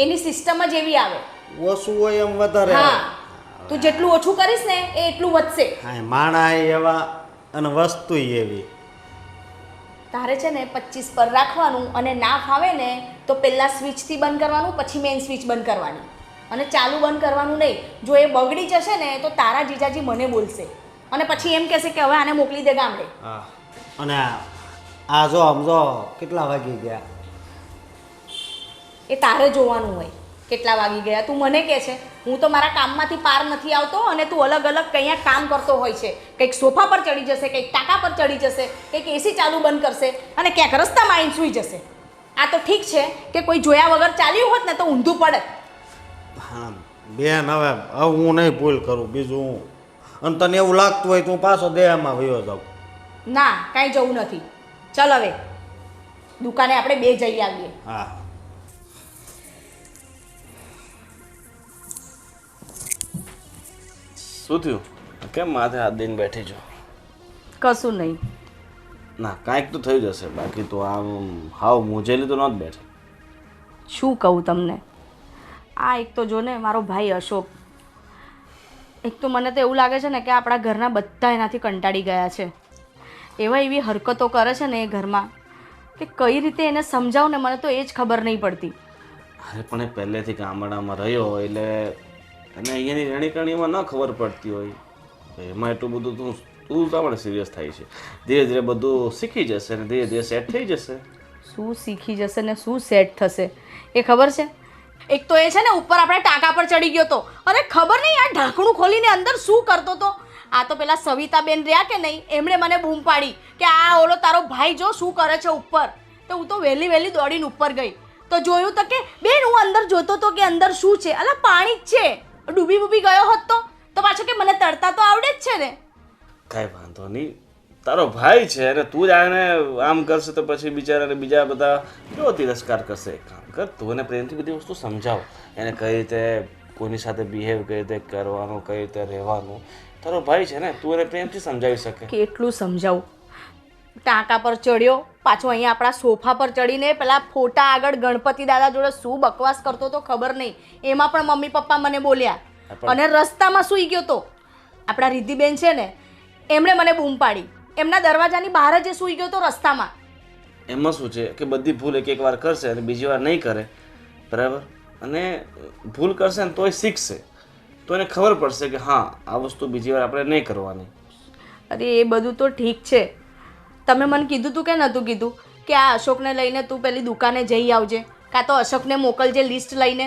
એની સિસ્ટમ જ એવી આવે. ઓછું હોય એમ વધારે હા, આવે. તું જેટલું ઓછું કરીશ ને એ એટલું વધશે. હા, માણા એવા અને વસ્તુ એવી. તારે છે ને 25 પર રાખવાનું, અને ના ફાવે ને તો પહેલાં સ્વિચથી બંધ કરવાનું, પછી મેઇન સ્વિચ બંધ કરવાની, અને ચાલુ બંધ કરવાનું નહીં. જો એ બગડી જશે ને તો તારા જીજાજી મને બોલશે, અને પછી એમ કહેશે કે હવે આને મોકલી દે ગામડે. હા, અને આ જો આમ જો કેટલા વાગી ગયા. એ તારે જોવાનું હોય કેટલા વાગી ગયા. તું મને કહે છે, હું તો મારા કામમાંથી પાર નથી આવતો, અને તું અલગ અલગ કંઈક કામ કરતો હોય છે. કંઈક સોફા પર ચડી જશે, કંઈક ટાંકા પર ચડી જશે, કંઈક એસી ચાલુ બંધ કરશે, અને ક્યાંક રસ્તામાં આવીને સૂઈ જશે. આ તો ઠીક છે કે કોઈ જોયા વગર ચાલ્યું હોત ને તો ઊંધું પડે. હા બેન, હવે હું નહીં ભૂલ કરું બીજું હું. અને તને એવું લાગતું હોય તો હું પાછો દેહમાં વયો જાઉં. ના, કાંઈ જવું નથી. ચાલ હવે દુકાને આપણે 2 જઈ આવીએ. હા. શું થયું? કેમ માથે હાથ દઈને બેઠી છો? કશું નહીં. ના, કાંઈક તો થઈ જશે, બાકી તો આમ હાવ મૂંઝેલી તો નહોત બેઠી. શું કહું તમને? આ એક તો જો ને મારો ભાઈ અશોક, એક તો મને તો એવું લાગે છે ને કે આપણા ઘરના બધા એનાથી કંટાળી ગયા છે. એવી હરકતો કરે છે ને એ ઘરમાં કે કઈ રીતે એને સમજાવું ને મને તો એ જ ખબર નહીં પડતી. અરે પણ એ પહેલેથી ગામડામાં રહ્યો હોય એટલે અને અહીંયાની રહેણીકરણીમાં ન ખબર પડતી હોય, એમાં એટલું બધું તું આપણે સિરિયસ થાય છે. ધીરે ધીરે બધું શીખી જશે અને ધીરે ધીરે સેટ થઈ જશે. શું શીખી જશે ને શું સેટ થશે એ ખબર છે? એક તો એ છે ને ઉપર આપણે ટાંકા પર ચડી ગયો તો અરે ખબર નહીં આ ઢાંકણું ખોલીને અંદર શું કરતો તો. આ તો પેલા સવિતાબેન રહ્યા કે નહીં એમણે મને બૂમ પાડી કે આ ઓલો તારો ભાઈ જો શું કરે છે ઉપર. તો હું તો વહેલી વહેલી દોડીને ઉપર ગઈ તો જોયું તો કે બેન હું અંદર જોતો તો કે અંદર શું છે? અલા પાણી જ છે. ડૂબી બૂબી ગયો હોત તો પાછો કે મને તરતા તો આવડે જ છે ને. કાંઈ વાંધો નહીં, તારો ભાઈ છે અને તું જ આને આમ કરશે તો પછી બિચારાને બીજા બધા કેવો તિરસ્કાર કરશે. એક કામ કર, તું એને પ્રેમથી બધી વસ્તુ સમજાવ, એને કઈ રીતે કોઈની સાથે બિહેવ કઈ રીતે કરવાનું, કઈ રીતે રહેવાનું. તારો ભાઈ છે ને, તું એને પ્રેમથી સમજાવી શકે. કેટલું સમજાવું. ટાંકા પર ચડ્યો પાછો અહીંયા આપણા સોફા પર ચડીને પેલા ફોટા આગળ ગણપતિ દાદા જોડે શું બકવાસ કરતો તો ખબર નહીં. એમાં પણ મમ્મી પપ્પા મને બોલ્યા. અને રસ્તામાં સૂઈ ગયો તો આપણા રિદ્ધિબેન છે ને એમણે મને બૂમ પાડી. એમના દરવાજાની બહાર જ સૂઈ ગયો તો રસ્તામાં. એમાં શું છે કે બધી ભૂલ એક વાર કરશે અને બીજી વાર નહીં કરે, બરાબર? અને ભૂલ કરશે ને તોય શીખશે, તો એને ખબર પડશે કે હા આ વસ્તુ બીજી વાર આપણે નહીં કરવાની. અરે એ બધું તો ઠીક છે. તમે મને કીધું તું કે નહોતું કીધું કે આ અશોકને લઈને તું પેલી દુકાને જઈ આવજે, કાં તો અશોકને મોકલજે લિસ્ટ લઈને.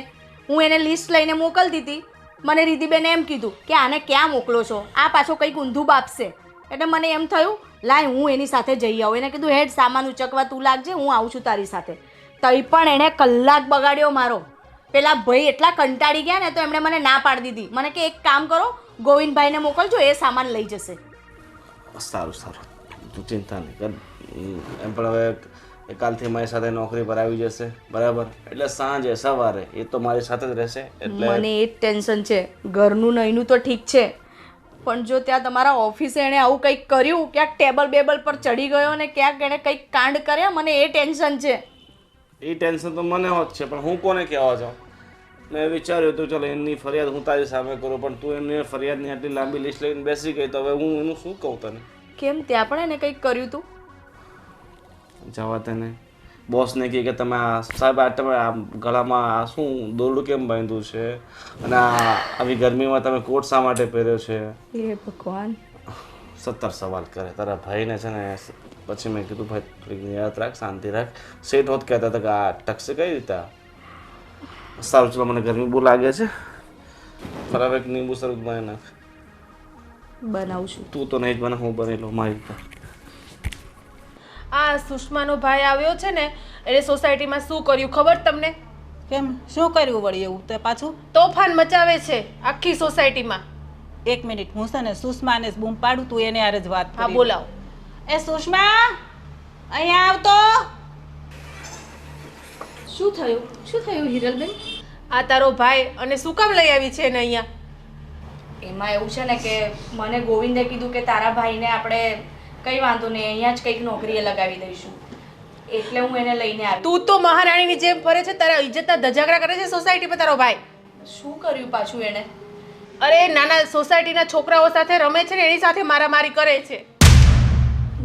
હું એને લિસ્ટ લઈને મોકલતી હતી. મને રિદ્ધિબેને એમ કીધું કે આને ક્યાં મોકલો છો, આ પાછો કંઈક ઊંધું બાપશે. એટલે મને એમ થયું લાય હું એની સાથે જઈ આવું. એને કીધું હેડ સામાન ઉચકવા તું લાગજે, હું આવું છું તારી સાથે. તઈ પણ એણે કલાક બગાડ્યો મારો. પેલા ભાઈ એટલા કંટાળી ગયા ને તો એમણે મને ના પાડી દીધી. મને કે એક કામ કરો ગોવિંદભાઈને મોકલજો, એ સામાન લઈ જશે. સારું સારું, તું ચિંતા નહીં કર. એમ પણ હવે કાલથી મારી સાથે નોકરી પર આવી જશે, બરાબર? એટલે સાંજે સવારે એ તો મારી સાથે જ રહેશે. એટલે મને એ જ ટેન્શન છે. ઘરનું નહીંનું તો ઠીક છે, પણ જો ત્યાં તમારા ઓફિસે એણે આવું કંઈક કર્યું, ક્યાંક ટેબલ બેબલ પર ચડી ગયો ને ક્યાંક એણે કંઈક કાંડ કર્યા, મને એ ટેન્શન છે. એ ટેન્શન તો મને હોત છે, પણ હું કોને કહેવા જાઉં? મેં વિચાર્યું હતું ચલો એની ફરિયાદ હું તારી સામે કરું, પણ તું એની ફરિયાદની આટલી લાંબી લિસ્ટ લઈને બેસી ગઈ તો હવે હું એનું શું કહું તને? કેમ ત્યાં પણ એને કંઈક કર્યું તું? જવા તને બોસને કહે કે તમે આ સાહેબ આ તમે આ ગળામાં આ શું દોરડું કેમ બાંધ્યું છે અને આવી ગરમીમાં તમે કોટ શા માટે પહેર્યો છે? એ ભગવાન, 70 સવાલ કરે તારા ભાઈને છે ને. પછી મેં કીધું ભાઈ થોડીક યાદ રાખ, શાંતિ રાખ. સેટ હોત કહેતા હતા કે આ ટકશે કઈ રીતે? સારું ચલો, મને ગરમી બહુ લાગે છે, ખરાબ એક લીંબુ શરબત બનાવી નાખ. બનાવું છું. તું તો નહીં જ બને, હું બની લઉં મારી રીતે. આ સુષ્માનો ભાઈ આવ્યો છે ને એને સોસાયટીમાં શું કર્યું ખબર તમને? કેમ શું કર્યું વળી એવું તે પાછું? તોફાન મચાવે છે આખી સોસાયટીમાં. એક મિનિટ, હું છે ને સુષ્માને જ બૂમ પાડું, તું એને હારે જ વાત હા કરી. બોલાવો. એ સુષ્મા અહીંયા આવતો. શું થયું હિરલબેન? આ તારો ભાઈ અને શું કામ લઈ આવી છે એને અહીંયા? એમાં એવું છે ને કે મને ગોવિંદે કીધું કે તારા ભાઈને આપણે કંઈ વાંધો નહીં અહીંયા જ કંઈક નોકરીએ લગાવી દઈશું, એટલે હું એને લઈને આવી. તું તો મહારાણીની જેમ ફરે છે, તારા ઇજ્જતના ધજાગરા કરે છે સોસાયટીમાં તારો ભાઈ. શું કર્યું પાછું એણે? અરે નાના સોસાયટીના છોકરાઓ સાથે રમે છે ને એની સાથે મારામારી કરે છે.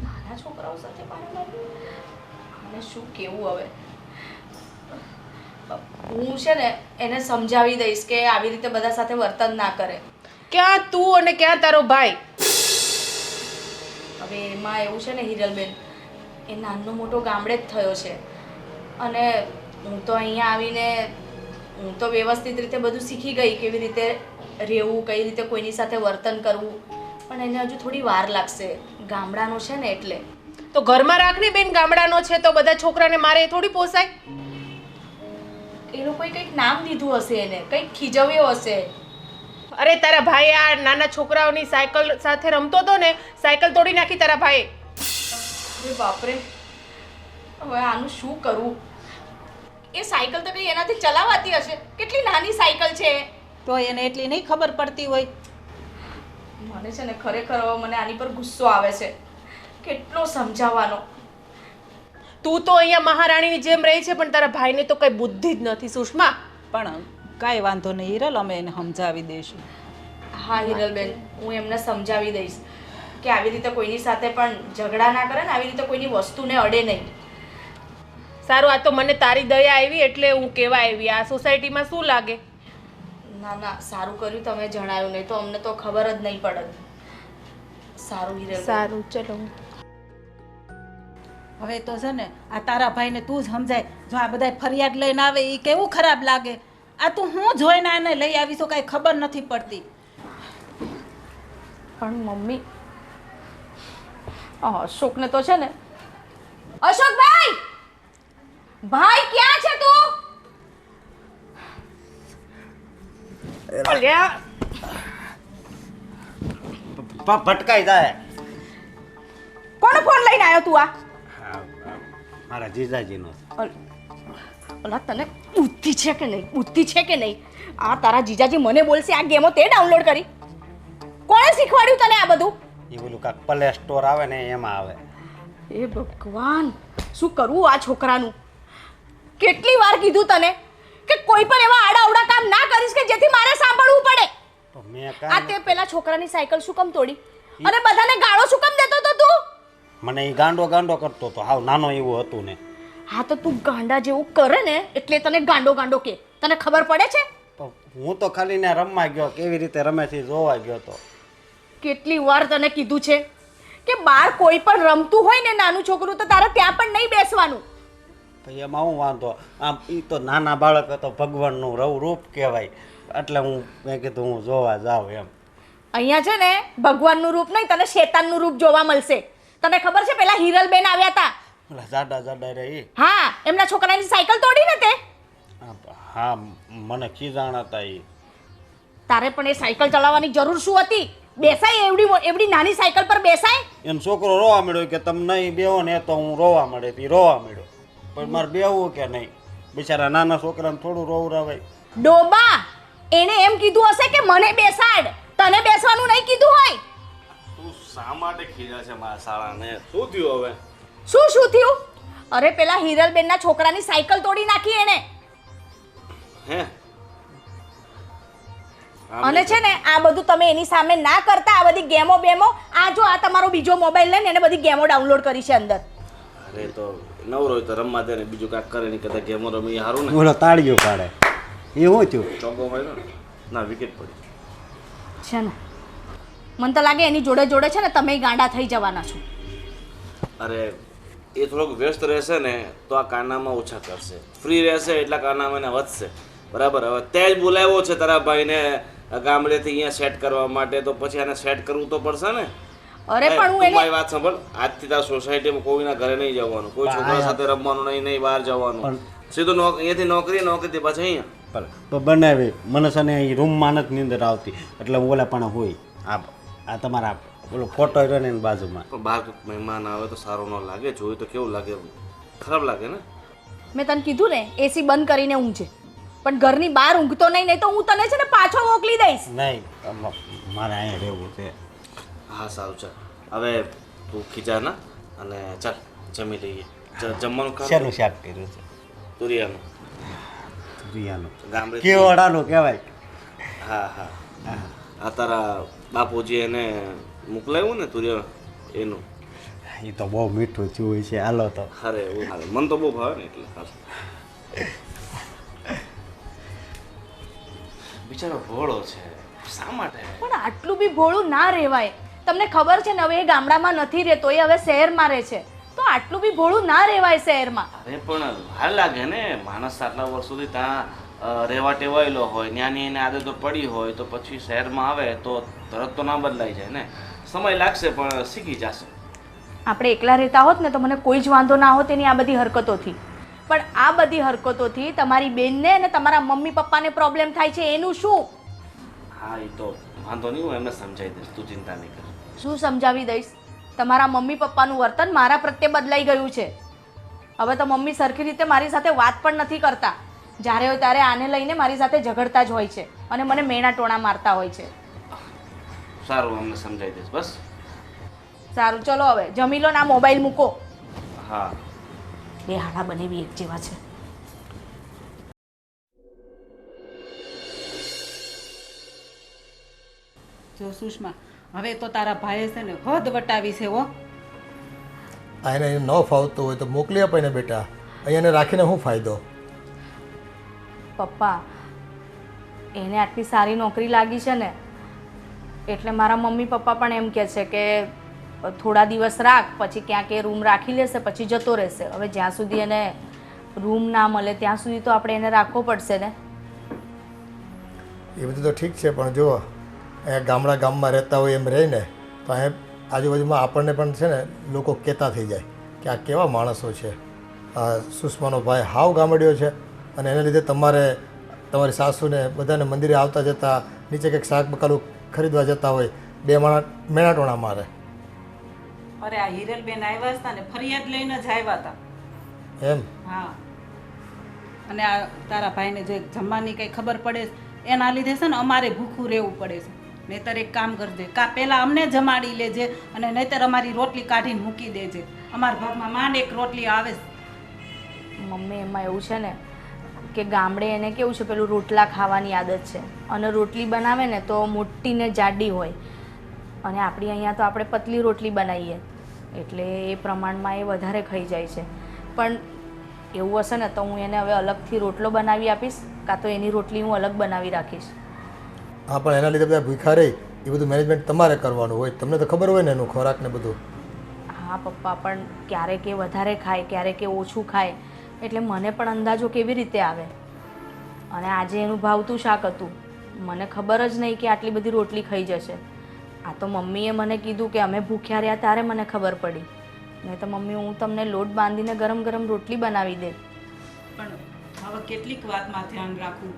નાના છોકરાઓ સાથે મારામારી? અને શું કેવું હવે? હું છે ને એને સમજાવી દઈશ કે આવી રીતે બધા સાથે વર્તન ના કરે. ક્યાં તું અને ક્યાં તારો ભાઈ? હવે એમાં એવું છે ને હિરલબેન, એ નાનો મોટો ગામડે જ થયો છે અને હું તો અહીંયા આવીને હું તો વ્યવસ્થિત રીતે બધું શીખી ગઈ, કેવી રીતે રહેવું, કઈ રીતે કોઈની સાથે વર્તન કરવું, પણ એને હજુ થોડી વાર લાગશે. ગામડાનો છે ને એટલે. તો ઘરમાં રાખને બેન, ગામડાનો છે તો બધા છોકરાને મારે એ થોડી પોસાય. એ લોકોએ કંઈક નામ દીધું હશે એને, કંઈક ખીજવ્યો હશે. અરે તારા ભાઈ આ નાના છોકરાઓની સાયકલ સાથે રમતો હતો ને, સાયકલ તોડી નાખી તારા ભાઈએ. અરે બાપરે, હવે આનું શું કરવું? એ સાયકલ તો કંઈ એનાથી ચલાવાતી હશે, કેટલી નાની સાયકલ છે. તો એને એટલી નહીં ખબર પડતી હોય. મને છે ને ખરેખર હવે મને આની પર ગુસ્સો આવે છે. કેટલો સમજાવવાનો. તું તો અહીંયા મહારાણીની જેમ રહી છે પણ તારા ભાઈને તો કઈ બુદ્ધિ જ નથી. સુષ્મા, પણ કાંઈ વાંધો નહીં હિરલ, અમે એને સમજાવી દઈશું. હા હિરલબેન, હું એમને સમજાવી દઈશ કે આવી રીતે કોઈની સાથે પણ ઝઘડા ના કરે ને આવી રીતે કોઈની વસ્તુને અડે નહીં. સારું, આ તો મને તારી દયા આવી એટલે હું કહેવા આવી. આ સોસાયટીમાં શું લાગે? ના ના, સારું કર્યું તમે જણાવ્યું, નહીં તો અમને તો ખબર જ નહીં પડત. સારું હિરલબેન. સારું, ચલો. હવે તો છે ને આ તારા ભાઈને તું જ સમજાય. જો આ બધા ફરિયાદ લઈને આવે એ કેવું ખરાબ લાગે. આ તું હું જોઈને આને લઈ આવીશું કાંઈ ખબર નથી પડતી. પણ મમ્મી અશોકને તો છે ને, અશોકભાઈ, ભાઈ ક્યાં છે તું? અલ્યા ભટકાઈ જાય. કોનો ફોન લઈને આવ્યો તું? મારા જીજાજીનો. ઓલા તને બુદ્ધિ છે કે નહીં? બુદ્ધિ છે કે નહીં? આ તારા જીજાજી મને બોલશે આ ગેમો તે ડાઉનલોડ કરી? કોણે શીખવાડ્યું તને આ બધું? એ પેલું કાંક પ્લે સ્ટોર આવે ને એમાં આવે. એ ભગવાન, શું કરવું આ છોકરાનું? કેટલી વાર કીધું તને કે કોઈ પણ એવા આડાઅવડા કામ ના કરીશ કે જેથી મારે સાંભળવું પડે. તો મેં આ કાંઈ તે પેલા છોકરાની સાયકલ શું કામ તોડી અને બધાને ગાળો શું કામ દેતો તો તું? મને એ ગાંડો ગાંડો કરતો હતો. હાવ નાનો એવું હતું ને. હા તો તું ગાંડા જેવું કરે ને એટલે તને ગાંડો ગાંડો કે. તને ખબર પડે છે? તો હું તો ખાલી ને રમવા ગયો, કેવી રીતે રમે છે જોવા ગયો તો. કેટલી વાર તને કીધું છે કે બહાર કોઈ પણ રમતું હોય ને નાનું છોકરું તો તારે ત્યાં પણ નહીં બેસવાનું. પછી એમાં હું વાંધો? આમ એ તો નાના બાળક હતો, ભગવાનનું રૂપ કહેવાય. એટલે મેં કીધું હું જોવા જાઉં એમ. અહીંયા છે ને ભગવાનનું રૂપ નહીં, તને શેતાનનું રૂપ જોવા મળશે. તને ખબર છે પેલા હિરલબેન આવ્યા હતા? પેલા જાડા જાડા રે એ. હા, એમના છોકરાની સાયકલ તોડી ને તે. હા, મને ખીજાણ હતા એ. તારે પણ એ સાયકલ ચલાવવાની જરૂર શું હતી? બેસાય એવડી નાની સાયકલ પર બેસાય? એનો છોકરો રોવા મળ્યો કે તમે નહીં બેહો ને તો હું રોવા મળે. તે રોવા મળ્યો. પણ મારે બેહવું કે નહીં? બિચારા નાના છોકરાને થોડું રોવરાવાય. ડોબા, એને એમ કીધું હશે કે મને બેસાડ, તને બેસવાનું નહીં કીધું હોય. તું શા માટે ખીજા છે મારા શાળાને? શું થયું હવે? શું થયું? અરે પેલા હિરલબેનના છોકરાની સાયકલ તોડી નાખી એને. હે? અને છે ને આ બધું તમે એની સામે ના કરતા. આ બધી ગેમો બેમો, આ જો આ તમારો બીજો મોબાઈલ લઈને એને બધી ગેમો ડાઉનલોડ કરી છે અંદર. અરે તો નવરો હોય તો રમવા દે ને, બીજું કાંઈક કરે નહીં કરતા ગેમો રમી સારું ને. બોલો તાળીઓ પાડે. એ શું થયું? ચોગ્ગો માર્યો ને, ના વિકેટ પડી. છે ને મને તો લાગે એની જોડે જોડે છે ને તમે ગાંડા થઈ જવાના છો. અરે એ થોડોક વ્યસ્ત રહેશે ને તો આ કાનામાં ઓછા કરશે. ફ્રી રહેશે એટલા કાનામાં એને વધશે. બરાબર. હવે તે જ બોલાવ્યો છે તારા ભાઈને ગામડેથી અહીંયા સેટ કરવા માટે, તો પછી એને સેટ કરવું તો પડશે ને. અરે પણ હું એને મારી વાત સાંભળ, આજથી તારા સોસાયટીમાં કોઈના ઘરે નહીં જવાનું, કોઈ છોકરા સાથે રમવાનું નહીં, બહાર જવાનું. સીધું અહીંયાથી નોકરીથી પાછા અહીંયા બનાવી. મને છે ને એ રૂમમાં નથી નીંદર આવતી એટલે હું ઓલા પણ હોય. આ તમારા ઓલો ફોટો રહ્યો ને એની બાજુમાં. પણ બહાર મહેમાન આવે તો સારું ન લાગે. જોયું તો કેવું લાગે? ખરાબ લાગે ને. મેં તને કીધું ને એસી બંધ કરીને ઊંઘજે, પણ ઘરની બહાર ઊંઘતો નહીં તો હું તને છે ને પાછો મોકલી દઈશ. નહીં, મારે અહીંયા રહેવું છે. હા સારું, ચાલ હવે તું ખીજા ના અને ચાલ જમી લઈએ. જમવાનું શેનું શાક કર્યું છે? તુરિયાનું. તુરિયાનું ગામડે કેવડાનું કહેવાય. હા હા. આ તારા બાપુજી એને મોકલાવ્યું ને તુરિયા એનું. એ તો બહુ મીઠું થયું છે. હાલો તો. અરે એવું હાલે, મને તો બહુ ભાવે ને એટલે હાલ. બિચારો ભોળો છે, શા માટે? પણ આટલું બી ભોળું ના રહેવાય. તમને ખબર છે ને હવે એ ગામડામાં નથી રહેતો, એ હવે શહેરમાં રહે છે, તો આટલું બી ભોળું ના રહેવાય શહેરમાં. અરે પણ વાર લાગે ને. માણસ આટલા વર્ષ સુધી ત્યાં રહેવા ટેવાયેલો હોય, ત્યાંની એને આદતો પડી હોય, તો પછી શહેરમાં આવે તો તરત તો ના બદલાઈ જાય ને. સમય લાગશે પણ શીખી જશે. આપણે એકલા રહેતા હોત ને તો મને કોઈ જ વાંધો ના હોત એની આ બધી હરકતોથી. પણ આ બધી હરકતોથી તમારી બેનને અને તમારા મમ્મી પપ્પાને પ્રોબ્લેમ થાય છે, એનું શું? હા એ તો વાંધો નહીં, હું એમને સમજાવી દઈશ, તું ચિંતા નહીં કર. શું સમજાવી દઈશ? તમારા મમ્મી પપ્પાનું વર્તન મારા પ્રત્યે બદલાઈ ગયું છે. હવે તો મમ્મી સરખી રીતે મારી સાથે વાત પણ નથી કરતા. જ્યારે હોય ત્યારે આને લઈને મારી સાથે ઝઘડતા જ હોય છે અને મને મેણા ટોણા મારતા હોય છે. સારું, અમને સમજાવી દઈશ. બસ સારું, ચલો હવે જમી લો ને આ મોબાઈલ મૂકો. હા. બે હાડા બનેવી એક જેવા છે. જો સુષ્મા, હવે તો તારા ભાઈએ છે ને હદ વટાવી છે હો. આ એને ન ફાવતું હોય તો મોકલી આપે ને બેટા. અહીંયાને રાખીને શું ફાયદો? પપ્પા, એને આટલી સારી નોકરી લાગી છે ને એટલે મારા મમ્મી પપ્પા પણ એમ કહે છે કે થોડા દિવસ રાખ, પછી ક્યાંક એ રૂમ રાખી લેશે, પછી જતો રહેશે. હવે જ્યાં સુધી એને રૂમ ના મળે ત્યાં સુધી તો આપણે એને રાખવો પડશે ને. એ બધું તો ઠીક છે, પણ જુઓ અહીંયા ગામમાં રહેતા હોય એમ રહીને તો અહીંયા આજુબાજુમાં આપણને પણ છે ને લોકો કહેતા થઈ જાય કે આ કેવા માણસો છે, આ સુષ્માનો ભાઈ હાવ ગામડિયો છે, અને એના લીધે તમારી સાસુને બધાને મંદિરે આવતા જતા, નીચે કંઈક શાક બકાલું ખરીદવા જતા હોય, બે માણસ મેણાટોણા મારે. અરે આ હિરલબેન આવ્યા હતા ને ફરિયાદ લઈને જ આવ્યા હતા. એમ? હા. અને આ તારા ભાઈને જો જમવાની કંઈ ખબર પડે એના લીધે છે ને અમારે ભૂખું રહેવું પડે છે. નહીતર એક કામ કરજે, પહેલાં અમને જમાડી લેજે અને નહીતર અમારી રોટલી કાઢીને મૂકી દેજે. અમારા ભાગમાં માંડ એક રોટલી આવે છે. મમ્મી એમાં એવું છે ને કે ગામડે એને કેવું છે, પેલું રોટલા ખાવાની આદત છે, અને રોટલી બનાવે ને તો મોટી ને જાડી હોય, અને આપણી અહીંયા તો આપણે પતલી રોટલી બનાવીએ એટલે એ પ્રમાણમાં એ વધારે ખાઈ જાય છે. પણ એવું હશે ને તો હું એને હવે અલગથી રોટલો બનાવી આપીશ, કાં તો એની રોટલી હું અલગ બનાવી રાખીશ. હા, પણ એના લીધે બધા ભૂખા રહી એ બધું મેનેજમેન્ટ તમારે કરવાનું હોય, તમને તો ખબર હોય ને એનું ખોરાક ને બધું. હા પપ્પા, પણ ક્યારેક એ વધારે ખાય, ક્યારેક એ ઓછું ખાય, એટલે મને પણ અંદાજો કેવી રીતે આવે. અને આજે એનું ભાવતું શાક હતું, મને ખબર જ નહીં કે આટલી બધી રોટલી ખાઈ જશે. આ તો મમ્મીએ મને કીધું કે અમે ભૂખ્યા રહ્યા ત્યારે મને ખબર પડી, નહીં તો મમ્મી હું તમને લોટ બાંધીને ગરમ ગરમ રોટલી બનાવી દે. પણ હવે કેટલીક વાતમાં ધ્યાન રાખવું,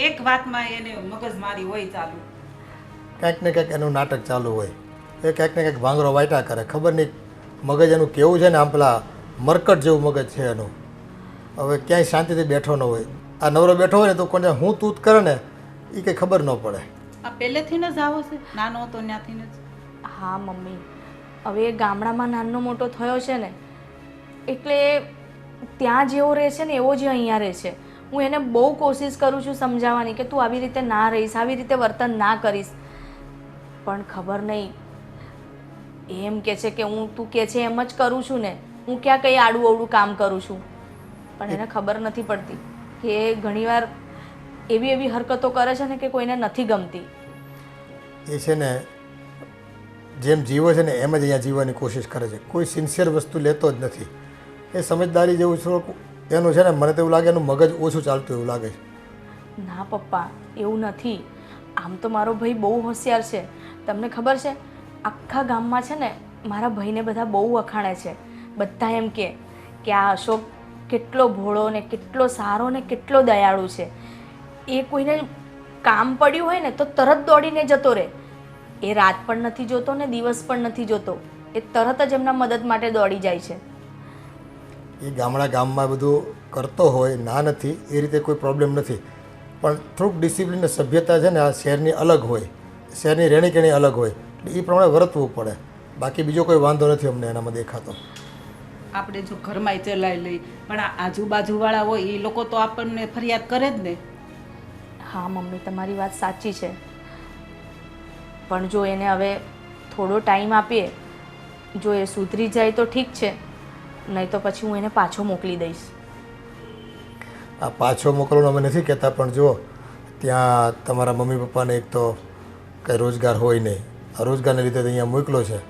એક વાતમાં એને મગજમારી હોય ચાલુ. ક્યાંક ને ક્યાંક એનું નાટક ચાલુ હોય, એ ક્યાંક ને ક્યાંક ભાંગરો વાયટા કરે, ખબર નહીં મગજ એનું કેવું છે ને, આમ પેલા મરકટ જેવું મગજ છે એનું. હવે ક્યાંય શાંતિથી બેઠો ન હોય, આ નવરો બેઠો હોય ને તો કોને હું તૂત કરે ને એ કંઈ ખબર ન પડે. આ પહેલેથી જ આવો છે, નાનો હતો ત્યાંથી જ. હા મમ્મી, હવે એ ગામડામાં નાનો મોટો થયો છે ને એટલે ત્યાં જેવો રહે છે ને એવો જ અહીંયા રહે છે. હું એને બહુ કોશિશ કરું છું સમજાવવાની કે તું આવી રીતે ના રહીશ, આવી રીતે વર્તન ના કરીશ, પણ ખબર નહીં એમ કે છે કે તું કહે છે એમ જ કરું છું ને, હું ક્યાં કંઈ આડું અવડું કામ કરું છું. પણ એને ખબર નથી પડતી કે એ ઘણીવાર એવી હરકતો કરે છે ને કે કોઈને નથી ગમતી. એ છે ને જેમ જીવો છે ને એમ જ અહીંયા જીવવાની કોશિશ કરે છે, કોઈ સિન્સિયર વસ્તુ લેતો જ નથી. એ સમજદારી જેવું થોડુંક એનું છે ને, મને તો એવું લાગે એનું મગજ ઓછું ચાલતું એવું લાગે છે. ના પપ્પા, એવું નથી. આમ તો મારો ભાઈ બહુ હોશિયાર છે. તમને ખબર છે, આખા ગામમાં છે ને મારા ભાઈને બધા બહુ વખાણે છે. બધા એમ કે આ અશોક કેટલો ભોળો ને કેટલો સારો ને કેટલો દયાળુ છે. એ કોઈને કામ પડ્યું હોય ને તો તરત દોડીને જતો રહે. એ રાત પણ નથી જોતો ને દિવસ પણ નથી જોતો, એ તરત જ એમના મદદ માટે દોડી જાય છે. એ ગામમાં બધું કરતો હોય, ના નથી એ રીતે કોઈ પ્રોબ્લેમ નથી, પણ થોડુંક ડિસિપ્લિન ને સભ્યતા છે ને આ શહેરની અલગ હોય, શહેરની રહેણીકરણી અલગ હોય, એટલે એ પ્રમાણે વર્તવું પડે. બાકી બીજો કોઈ વાંધો નથી અમને એનામાં દેખાતો. આપણે જો ઘરમાં ચલાવી લઈ, પણ આ આજુબાજુવાળા હોય એ લોકો તો આપણને ફરિયાદ કરે જ ને. હા મમ્મી, તમારી વાત સાચી છે, પણ જો એને હવે થોડો ટાઈમ આપીએ, જો એ સુધરી જાય તો ઠીક છે, નહીં તો પછી હું એને પાછો મોકલી દઈશ. આ પાછો મોકલવાનું અમે નથી કહેતા, પણ જો ત્યાં તમારા મમ્મી પપ્પાને એક તો કંઈ રોજગાર હોય નહીં, આ રોજગારને લીધે તો અહીંયા મોકલો છે,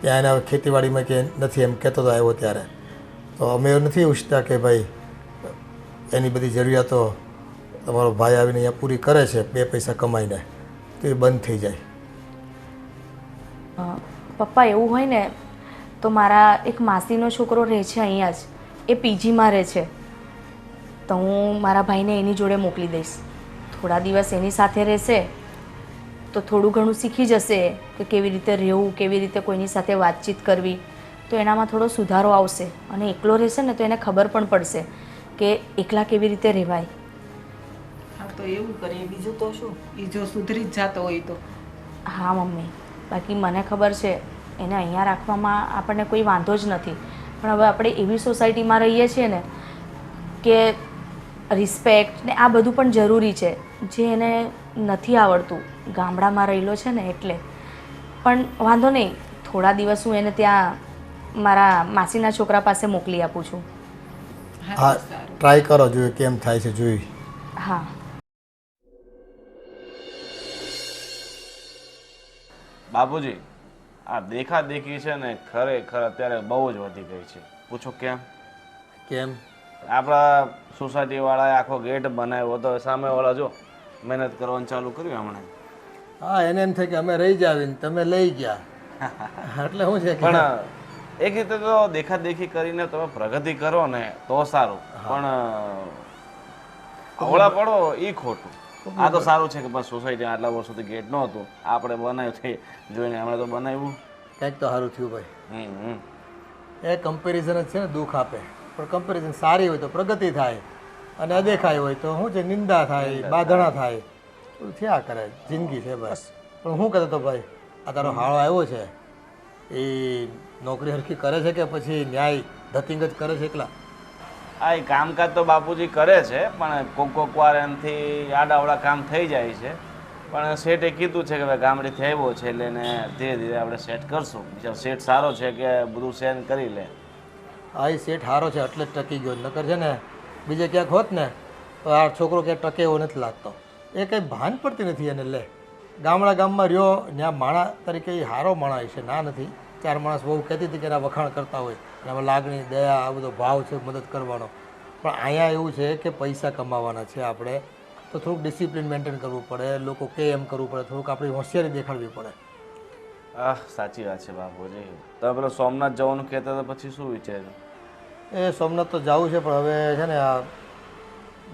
ત્યાં એને હવે ખેતીવાડીમાં કે નથી એમ કહેતો તો આવ્યો ત્યારે, તો અમે નથી ઈચ્છતા કે ભાઈ એની બધી જરૂરિયાતો તમારો ભાઈ આવીને અહીંયા પૂરી કરે છે બે પૈસા કમાઈને, તો એ બંધ થઈ જાય. પપ્પા એવું હોય ને તો મારા એક માસીનો છોકરો રહે છે અહીંયા જ, એ પીજીમાં રહે છે, તો હું મારા ભાઈને એની જોડે મોકલી દઈશ. થોડા દિવસ એની સાથે રહેશે તો થોડું ઘણું શીખી જશે કે કેવી રીતે રહેવું, કેવી રીતે કોઈની સાથે વાતચીત કરવી, તો એનામાં થોડો સુધારો આવશે. અને એકલો રહેશે ને તો એને ખબર પણ પડશે કે એકલા કેવી રીતે રહેવાય. હા તો એવું કરીએ, બીજું તો શું, એ જો સુધરી જ જતો હોય તો. હા મમ્મી, બાકી મને ખબર છે એને અહીંયા રાખવામાં આપણને કોઈ વાંધો જ નથી, પણ હવે આપણે એવી સોસાયટીમાં રહીએ છીએ ને કે રિસ્પેક્ટ ને આ બધું પણ જરૂરી છે, જે એને નથી આવડતું. ગામડામાં રહેલો છે ને એટલે. પણ વાંધો નહીં, થોડા દિવસ હું એને ત્યાં મારા માસીના છોકરા પાસે મોકલી આપું છું. હા, ટ્રાય કરો, જોઈએ કેમ થાય છે જોઈ. હા. બાપુજી, આ દેખાદેખી છે ને ખરેખર અત્યારે બહુ જ વધી ગઈ છે. પૂછો કેમ? કેમ? આપણા સોસાયટીવાળાએ આખો ગેટ બનાવ્યો હતો, સામેવાળા જો મહેનત કરવાનું ચાલુ કર્યું હમણાં. હા, એને એમ થાય કે અમે રહી જાવીને તમે લઈ ગયા એટલે શું છે કે પણ એક રીતે તો દેખાદેખી કરીને તમે પ્રગતિ કરો ને તો સારું, પણ અવળા પડો એ ખોટું. આ તો સારું છે કે બસ સોસાયટી આટલા વર્ષોથી ગેટ નહોતું, આપણે બનાવ્યું છે જોઈને હમણાં તો બનાવ્યું. કંઈક તો સારું થયું ભાઈ. હમ. એ કમ્પેરિઝન જ છે ને દુઃખ આપે, પણ કમ્પેરિઝન સારી હોય તો પ્રગતિ થાય અને અદેખાઈ હોય તો શું છે નિંદા થાય, બાધણા થાય, બધું થયા કરે. જિંદગી છે બસ. પણ હું કહેતો હતો ભાઈ, આ તારો હાળો આવ્યો છે એ નોકરી હરખી કરે છે કે પછી ન્યાય ધતિંગ જ કરે છે એકલા? આ એ કામકાજ તો બાપુજી કરે છે, પણ કોક વાર એનાથી આડાવડા કામ થઈ જાય છે. પણ શેઠે કીધું છે કે ભાઈ ગામડેથી આવ્યો છે એટલે એને ધીરે ધીરે આપણે સેટ કરશું. બીજા શેઠ સારો છે કે બધું સેન કરી લે. હા, એ સેટ સારો છે એટલે જ ટકી ગયો, નકર છે ને બીજે ક્યાંક હોત ને તો આ છોકરો ક્યાંક ટકે એવો નથી લાગતો. એ કંઈ ભાન પડતી નથી એને. લે ગામમાં રહ્યો ત્યાં માણા તરીકે એ સારો માણા છે, ના નથી. 4 માણસ બહુ કહેતી હતી કે એના વખાણ કરતા હોય, એમાં લાગણી, દયા, આ બધો ભાવ છે મદદ કરવાનો. પણ અહીંયા એવું છે કે પૈસા કમાવાના છે આપણે, તો થોડુંક ડિસિપ્લિન મેન્ટેન કરવું પડે, લોકો કે એમ કરવું પડે, થોડુંક આપણી હોશિયારી દેખાડવી પડે. સાચી વાત છે બાપુજી. તમે પેલો સોમનાથ જવાનું કહેતા હતા, પછી શું વિચાર્યું? એ સોમનાથ તો જવું છે, પણ હવે છે ને આ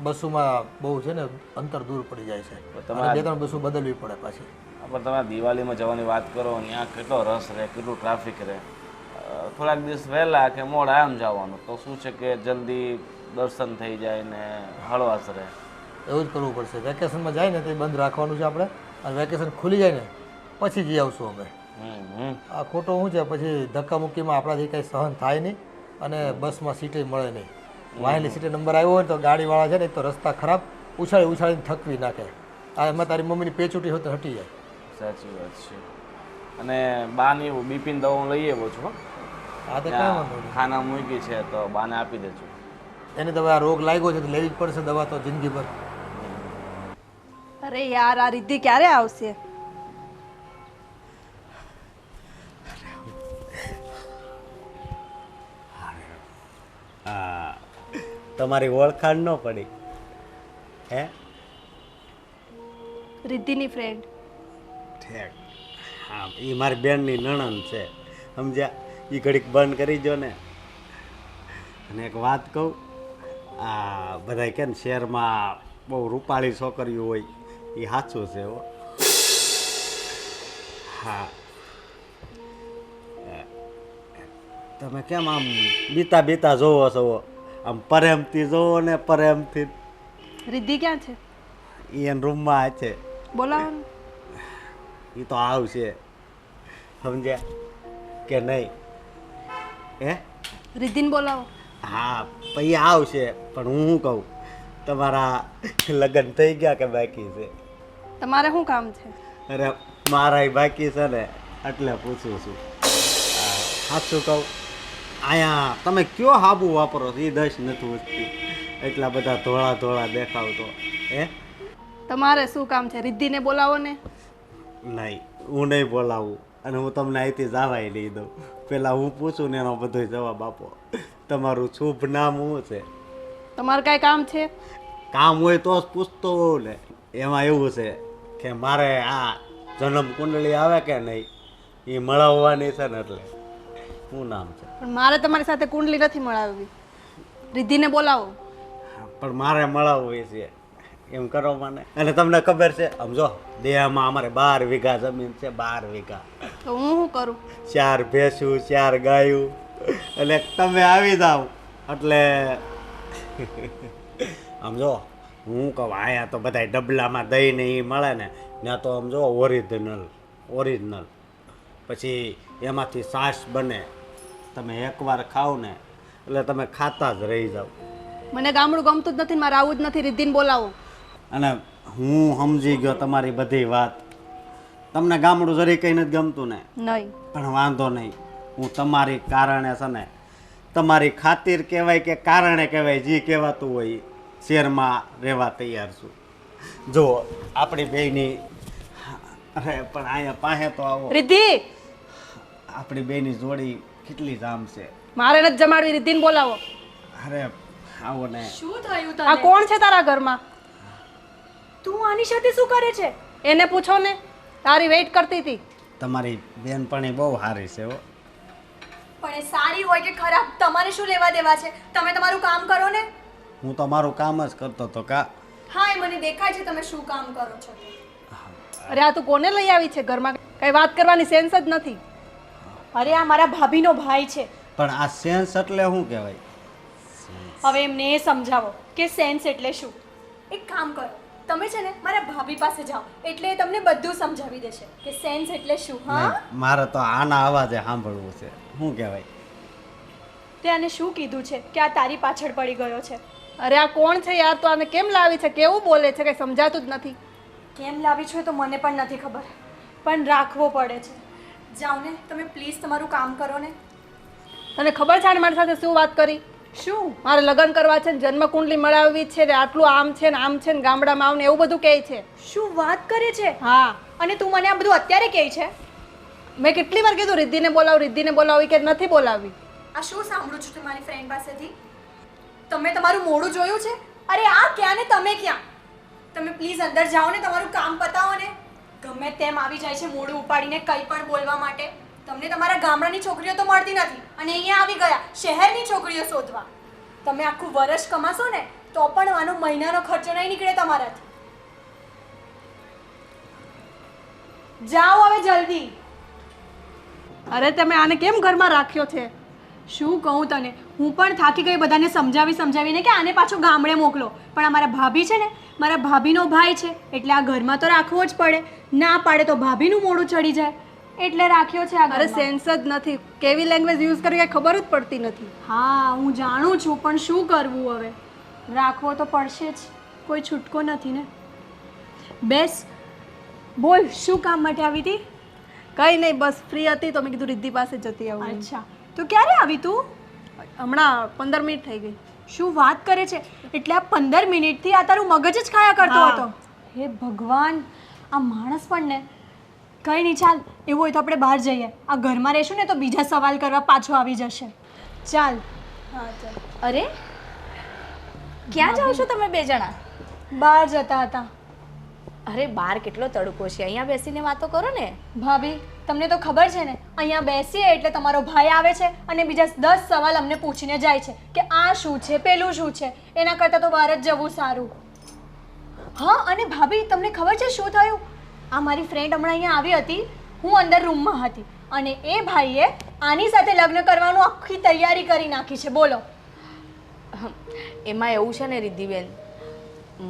બસોમાં બહુ છે ને અંતર દૂર પડી જાય છે, તમારે 2-3 બસો બદલવી પડે પાછી. પણ તમે દિવાળીમાં જવાની વાત કરો, ત્યાં કેટલો રસ રહે, કેટલું ટ્રાફિક રહે. થોડાક દિવસ વહેલા કે મોડા આમ જવાનું તો શું છે કે જલ્દી દર્શન થઈ જાય ને હળવાશ રહે. એવું જ કરવું પડશે. વેકેશનમાં જાય ને તે બંધ રાખવાનું છે આપણે, અને વેકેશન ખુલી જાય ને પછી જઈ આવશું અમે. આ ખોટો શું છે પછી ધક્કામુક્કીમાં આપણાથી કંઈ સહન થાય નહીં અને બસમાં સીટે મળે નહીં. વાહેલી સીટે નંબર આવ્યો હોય તો ગાડીવાળા છે ને એક તો રસ્તા ખરાબ, ઉછાળીને થકવી નાખે. આ એમાં તારી મમ્મીની પેચૂટી હોય તો હટી જાય. સાચી વાત છે. અને બાની બીપીની દવા લઈ આવ્યો છું. હા, તો કાંઈ વાંધો નહીં. ખાના મૂકી છે તો બાને આપી દેજો. એને તો હવે આ રોગ લાગ્યો છે તો લેવી જ પડશે દવા તો જિંદગીભર. અરે યાર, આ રિદ્ધિ ક્યારે આવશે? હા, તમારી ઓળખાણ ન પડી હે? રિદ્ધિની ફ્રેન્ડ. ઠેક. હા, એ મારી બેનની નણંદ છે, સમજ્યા? એ ઘડીક બંધ કરી જો ને. અને એક વાત કહું, આ બધા કે ને શહેરમાં બહુ રૂપાળી છોકરીઓ હોય, એ સાચું છે હો. હા, તમે કેમ આમ બીતા જોવો છો? આમ પ્રેમથી જોવો ને પ્રેમથી. રિદ્ધિ ક્યાં છે? એ એના રૂમમાં છે. બોલાવો. એ તો આવશે, સમજ્યા કે નહીં? હે, રિદ્ધિને બોલાવો. હા, પછી આવશે. પણ હું શું કહું, તમારા લગ્ન થઈ ગયા કે બાકી છે? તમારે શું કામ છે? અરે મારા બાકી છે ને, એટલે પૂછું છું. સાચું કહું, અહીંયા તમે કયો હાબુ વાપરો છો? એ 10 નથી ઉઠતી, એટલા બધા ધોળા દેખાવતો. હે, તમારે શું કામ છે? રિદ્ધિને બોલાવો ને. નહીં, હું નહીં બોલાવું, અને હું તમને અહીંથી જવાય નહીં દઉં. પહેલાં હું પૂછું ને એનો બધો જવાબ આપો. તમારું શુભ નામ શું છે? તમારે કાંઈ કામ છે? કામ હોય તો જ પૂછતો હોઉં ને. એમાં એવું છે કે મારે આ જન્મ કુંડળી આવે કે નહીં એ મળાવવાની છે ને, એટલે શું નામ છે? પણ મારે તમારી સાથે કુંડલી નથી મળાવવી. રિદ્ધિને બોલાવો. પણ મારે મળાવવી છે, એમ કરો મને. અને તમને ખબર છે, સમજો દેહમાં અમારે 12 વીઘા જમીન છે. 12 વીઘા. તો હું શું કરું? 4 ભેંસું, 4 ગાયું. એટલે તમે આવી જાઓ એટલે સમજો હું કહું, આયા તો બધા ડબલામાં દહીં ને એ મળે ને, ત્યાં તો સમજો ઓરિજિનલ. પછી એમાંથી છાશ બને. તમે એકવાર ખાવ ને એટલે તમે ખાતા જ રહી જાઓ. મને ગામડું ગમતું જ નથી, મારે આવું જ નથી. રિદ્ધિને બોલાવો. અને હું સમજી ગયો તમારી બધી વાત. તમને ગામડું જરી કંઈ નથી ગમતું ને? નહીં. પણ વાંધો નહીં, હું તમારી કારણે છે ને, તમારી ખાतिर કહેવાય કે કારણે કહેવાય, જે કહેવાતું હોય શહેરમાં રહેવા તૈયાર છું. જો આપણી બેયની. અરે પણ અહીંયા પાસે તો આવો. રિદ્ધિ! આપણી બેની જોડી કેટલી જામ છે. મારે નથી જમાડવી, રિદ્ધિને બોલાવો. અરે આવો ને. શું થયું આ તને? કોણ છે તારા ઘરમાં? તું આની સાથે શું કરે છે? એને પૂછો ને, તારી વેઇટ કરતી હતી. તમારી બેનપણી બહુ સારી છે હો. પણ એ સારી હોય કે ખરાબ તમારે શું લેવા દેવા છે? તમે તમારું કામ કરો ને. હું તો મારું કામ જ કરતો હતો કા. હા, એ મને દેખાય છે તમે શું કામ કરો છો તે. અરે આ તું કોને લઈ આવી છે ઘરમાં? કઈ વાત કરવાની સેન્સ જ નથી. અરે આ મારા ભાભીનો ભાઈ છે. પણ આ સેન્સ એટલે શું કહેવાય? હવે એમને એ સમજાવો કે સેન્સ એટલે શું. એક કામ કરો, તમે છે ને મારા ભાભી પાસે જાઓ એટલે એ તમને બધું સમજાવી દેશે કે સેન્સ એટલે શું. હા, નહીં, મારે તો આના અવાજે સાંભળવું છે. શું કહેવાય? તે આને શું કીધું છે કે આ તારી પાછળ પડી ગયો છે? અરે આ કોણ છે યાર? તો આને કેમ લાવી છે? કેવું બોલે છે? કઈ સમજાતું જ નથી. કેમ લાવી છો એ તો મને પણ નથી ખબર, પણ રાખવો પડે છે. જાઓ ને તમે પ્લીઝ તમારું કામ કરો ને. તને ખબર છે આને મારી સાથે શું વાત કરી? શું? મારે લગ્ન કરવા છે ને જન્મકુંડલી મળાવવી છે ને આટલું આમ છે ને આમ છે ને ગામડામાં આવ ને એવું બધું કહે છે. શું વાત કરે છે? હા, અને તું મને આ બધું અત્યારે કહે છે? મેં કેટલી વાર કીધું રિદ્ધિને બોલાવી કે નથી બોલાવી. આ શું સાંભળું છું તમારી ફ્રેન્ડ પાસેથી? તમે તમારું મોઢું જોયું છે? અરે આ ક્યાં ને તમે ક્યાં? તમે પ્લીઝ અંદર જાઓ ને, તમારું કામ પતાવો ને. ગમે તેમ આવી જાય છે મોઢું ઉપાડીને કંઈ પણ બોલવા માટે. તમને તમારા ગામડાની છોકરીઓ તો મળતી નથી અને અહીંયા આવી ગયા શહેરની છોકરીઓ શોધવા. તમે આખું વર્ષ કમાશો ને તો પણ આનો મહિનાનો ખર્ચો નહીં નીકળે તમારાથી. જાઓ હવે જલ્દી. અરે તમે આને કેમ ઘરમાં રાખ્યો છે? શું કહું તને, હું પણ થાકી ગઈ બધાને સમજાવીને કે આને પાછો ગામડે મોકલો. પણ અમારા ભાભી છે ને, મારા ભાભીનો ભાઈ છે એટલે આ ઘરમાં તો રાખવો જ પડે. ના પાડે તો ભાભીનું મોઢું ચડી જાય એટલે રાખ્યો છે આ અરે ઘરમાં. સેન્સ જ નથી. કેવી લેંગ્વેજ યુઝ કરવી કઈ ખબર જ પડતી નથી. હા, હું જાણું છું પણ શું કરવું હવે? રાખવો તો પડશે જ, કોઈ છૂટકો નથી ને. બેસ, બોલ શું કામ માટે આવી હતી? કઈ નહીં, બસ ફ્રી હતી તો મેં કીધું રિદ્ધિ પાસે જતી આવું. અચ્છા, તો ક્યારે આવી તું? હમણાં 15 મિનિટ થઈ ગઈ. શું વાત કરે છે? એટલે આ 15 મિનિટથી આ તારું મગજ જ ખાયા કરતો હા. હતો. હે ભગવાન, આ માણસ પણ ને. કંઈ નહીં, ચાલ એવું હોય તો આપણે બહાર જઈએ. આ ઘરમાં રહેશું ને તો બીજા સવાલ કરવા પાછો આવી જશે. ચાલ. હા ચાલ. અરે ક્યાં જાઓ છો તમે બે જણા? બહાર જતા હતા. અરે બહાર કેટલો તડકો છે, અહીંયા બેસીને વાતો કરો ને. ભાભી, તમને તો ખબર છે ને અહીંયા બેસીએ એટલે તમારો ભાઈ આવે છે અને બીજા 10 સવાલ અમને પૂછીને જાય છે કે આ શું છે, પેલું શું છે. એના કરતાં તો બહાર જ જવું સારું. હા, અને ભાભી તમને ખબર છે શું થયું? આ મારી ફ્રેન્ડ હમણાં અહીંયા આવી હતી, હું અંદર રૂમમાં હતી અને એ ભાઈએ આની સાથે લગ્ન કરવાનું આખી તૈયારી કરી નાખી છે. બોલો. એમાં એવું છે ને રિદ્ધિબેન,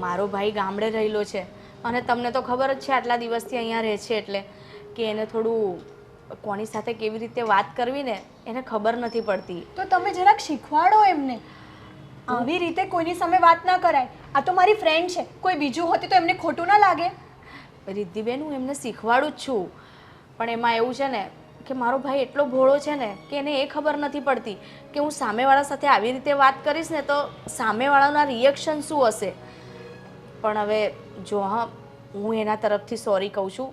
મારો ભાઈ ગામડે રહેલો છે અને તમને તો ખબર જ છે આટલા દિવસથી અહીંયા રહે છે એટલે કે એને થોડું કોની સાથે કેવી રીતે વાત કરવી ને એને ખબર નથી પડતી. તો તમે જરાક શીખવાડો એમને. આવી રીતે કોઈની સામે વાત ના કરાય. આ તો મારી ફ્રેન્ડ છે, કોઈ બીજું હોતી તો એમને ખોટું ના લાગે. રિદ્ધિબેન, હું એમને શીખવાડું જ છું પણ એમાં એવું છે ને કે મારો ભાઈ એટલો ભોળો છે ને કે એને એ ખબર નથી પડતી કે હું સામેવાળા સાથે આવી રીતે વાત કરીશ ને તો સામેવાળાના રિએક્શન શું હશે. પણ હવે જો હા, હું એના તરફથી સોરી કહું છું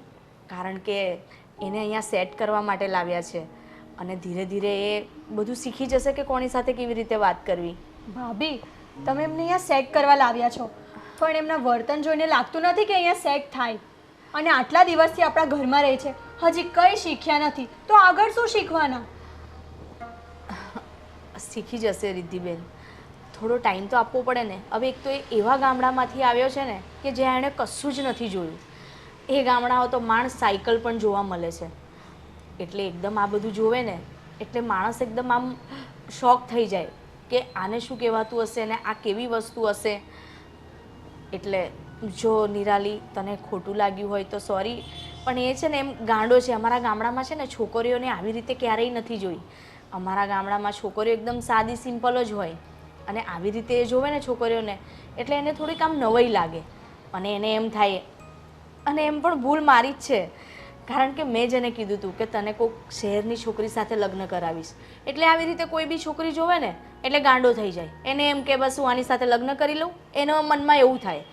કારણ કે એને અહીંયા સેટ કરવા માટે લાવ્યા છે અને ધીરે ધીરે એ બધું શીખી જશે કે કોની સાથે કેવી રીતે વાત કરવી. ભાભી, તમે એમને અહીંયા સેટ કરવા લાવ્યા છો પણ એમના વર્તન જોઈને લાગતું નથી કે અહીંયા સેટ થાય. અને આટલા દિવસથી આપણા ઘરમાં રહે છે, હજી કંઈ શીખ્યા નથી તો આગળ શું શીખવાના? શીખી જશે રિદ્ધિબેન, થોડો ટાઈમ તો આપવો પડે ને. હવે એક તો એ એવા ગામડામાંથી આવ્યો છે ને કે જ્યાં એણે કશું જ નથી જોયું. એ ગામડાઓ તો માણસ સાયકલ પણ જોવા મળે છે એટલે એકદમ આ બધું જોવે ને એટલે માણસ એકદમ આમ શોક થઈ જાય કે આને શું કહેવાતું હશે ને આ કેવી વસ્તુ હશે. એટલે જો નિરાલી તને ખોટું લાગ્યું હોય તો સોરી, પણ એ છે ને એમ ગાંડો છે. અમારા ગામડામાં છે ને છોકરીઓને આવી રીતે ક્યારેય નથી જોઈ. અમારા ગામડામાં છોકરીઓ એકદમ સાદી સિમ્પલ જ હોય અને આવી રીતે એ જોવે ને છોકરીઓને એટલે એને થોડીક આમ નવાઈ લાગે અને એને એમ થાય. અને એમ પણ ભૂલ મારી જ છે કારણ કે મેં જેને કીધું હતું કે તને કોઈક શહેરની છોકરી સાથે લગ્ન કરાવીશ એટલે આવી રીતે કોઈ બી છોકરી જોવે ને એટલે ગાંડો થઈ જાય. એને એમ કે બસ હું આની સાથે લગ્ન કરી લઉં, એના મનમાં એવું થાય.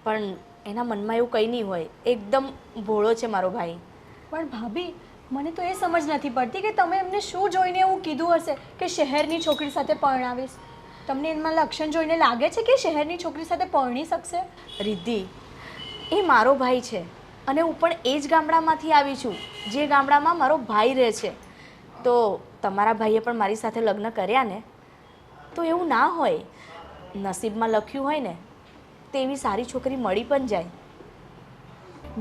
પણ એના મનમાં એવું કંઈ નહીં હોય, એકદમ ભોળો છે મારો ભાઈ. પણ ભાભી, મને તો એ સમજ નથી પડતી કે તમે એમને શું જોઈને એવું કીધું હશે કે શહેરની છોકરી સાથે પરણાવીશ. તમને એમાં લક્ષણ જોઈને લાગે છે કે શહેરની છોકરી સાથે પરણી શકશે? રિદ્ધિ, એ મારો ભાઈ છે અને હું પણ એ જ ગામડામાંથી આવી છું જે ગામડામાં મારો ભાઈ રહે છે. તો તમારા ભાઈએ પણ મારી સાથે લગ્ન કર્યા ને, તો એવું ના હોય. નસીબમાં લખ્યું હોય ને તેવી સારી છોકરી મળી પણ જાય.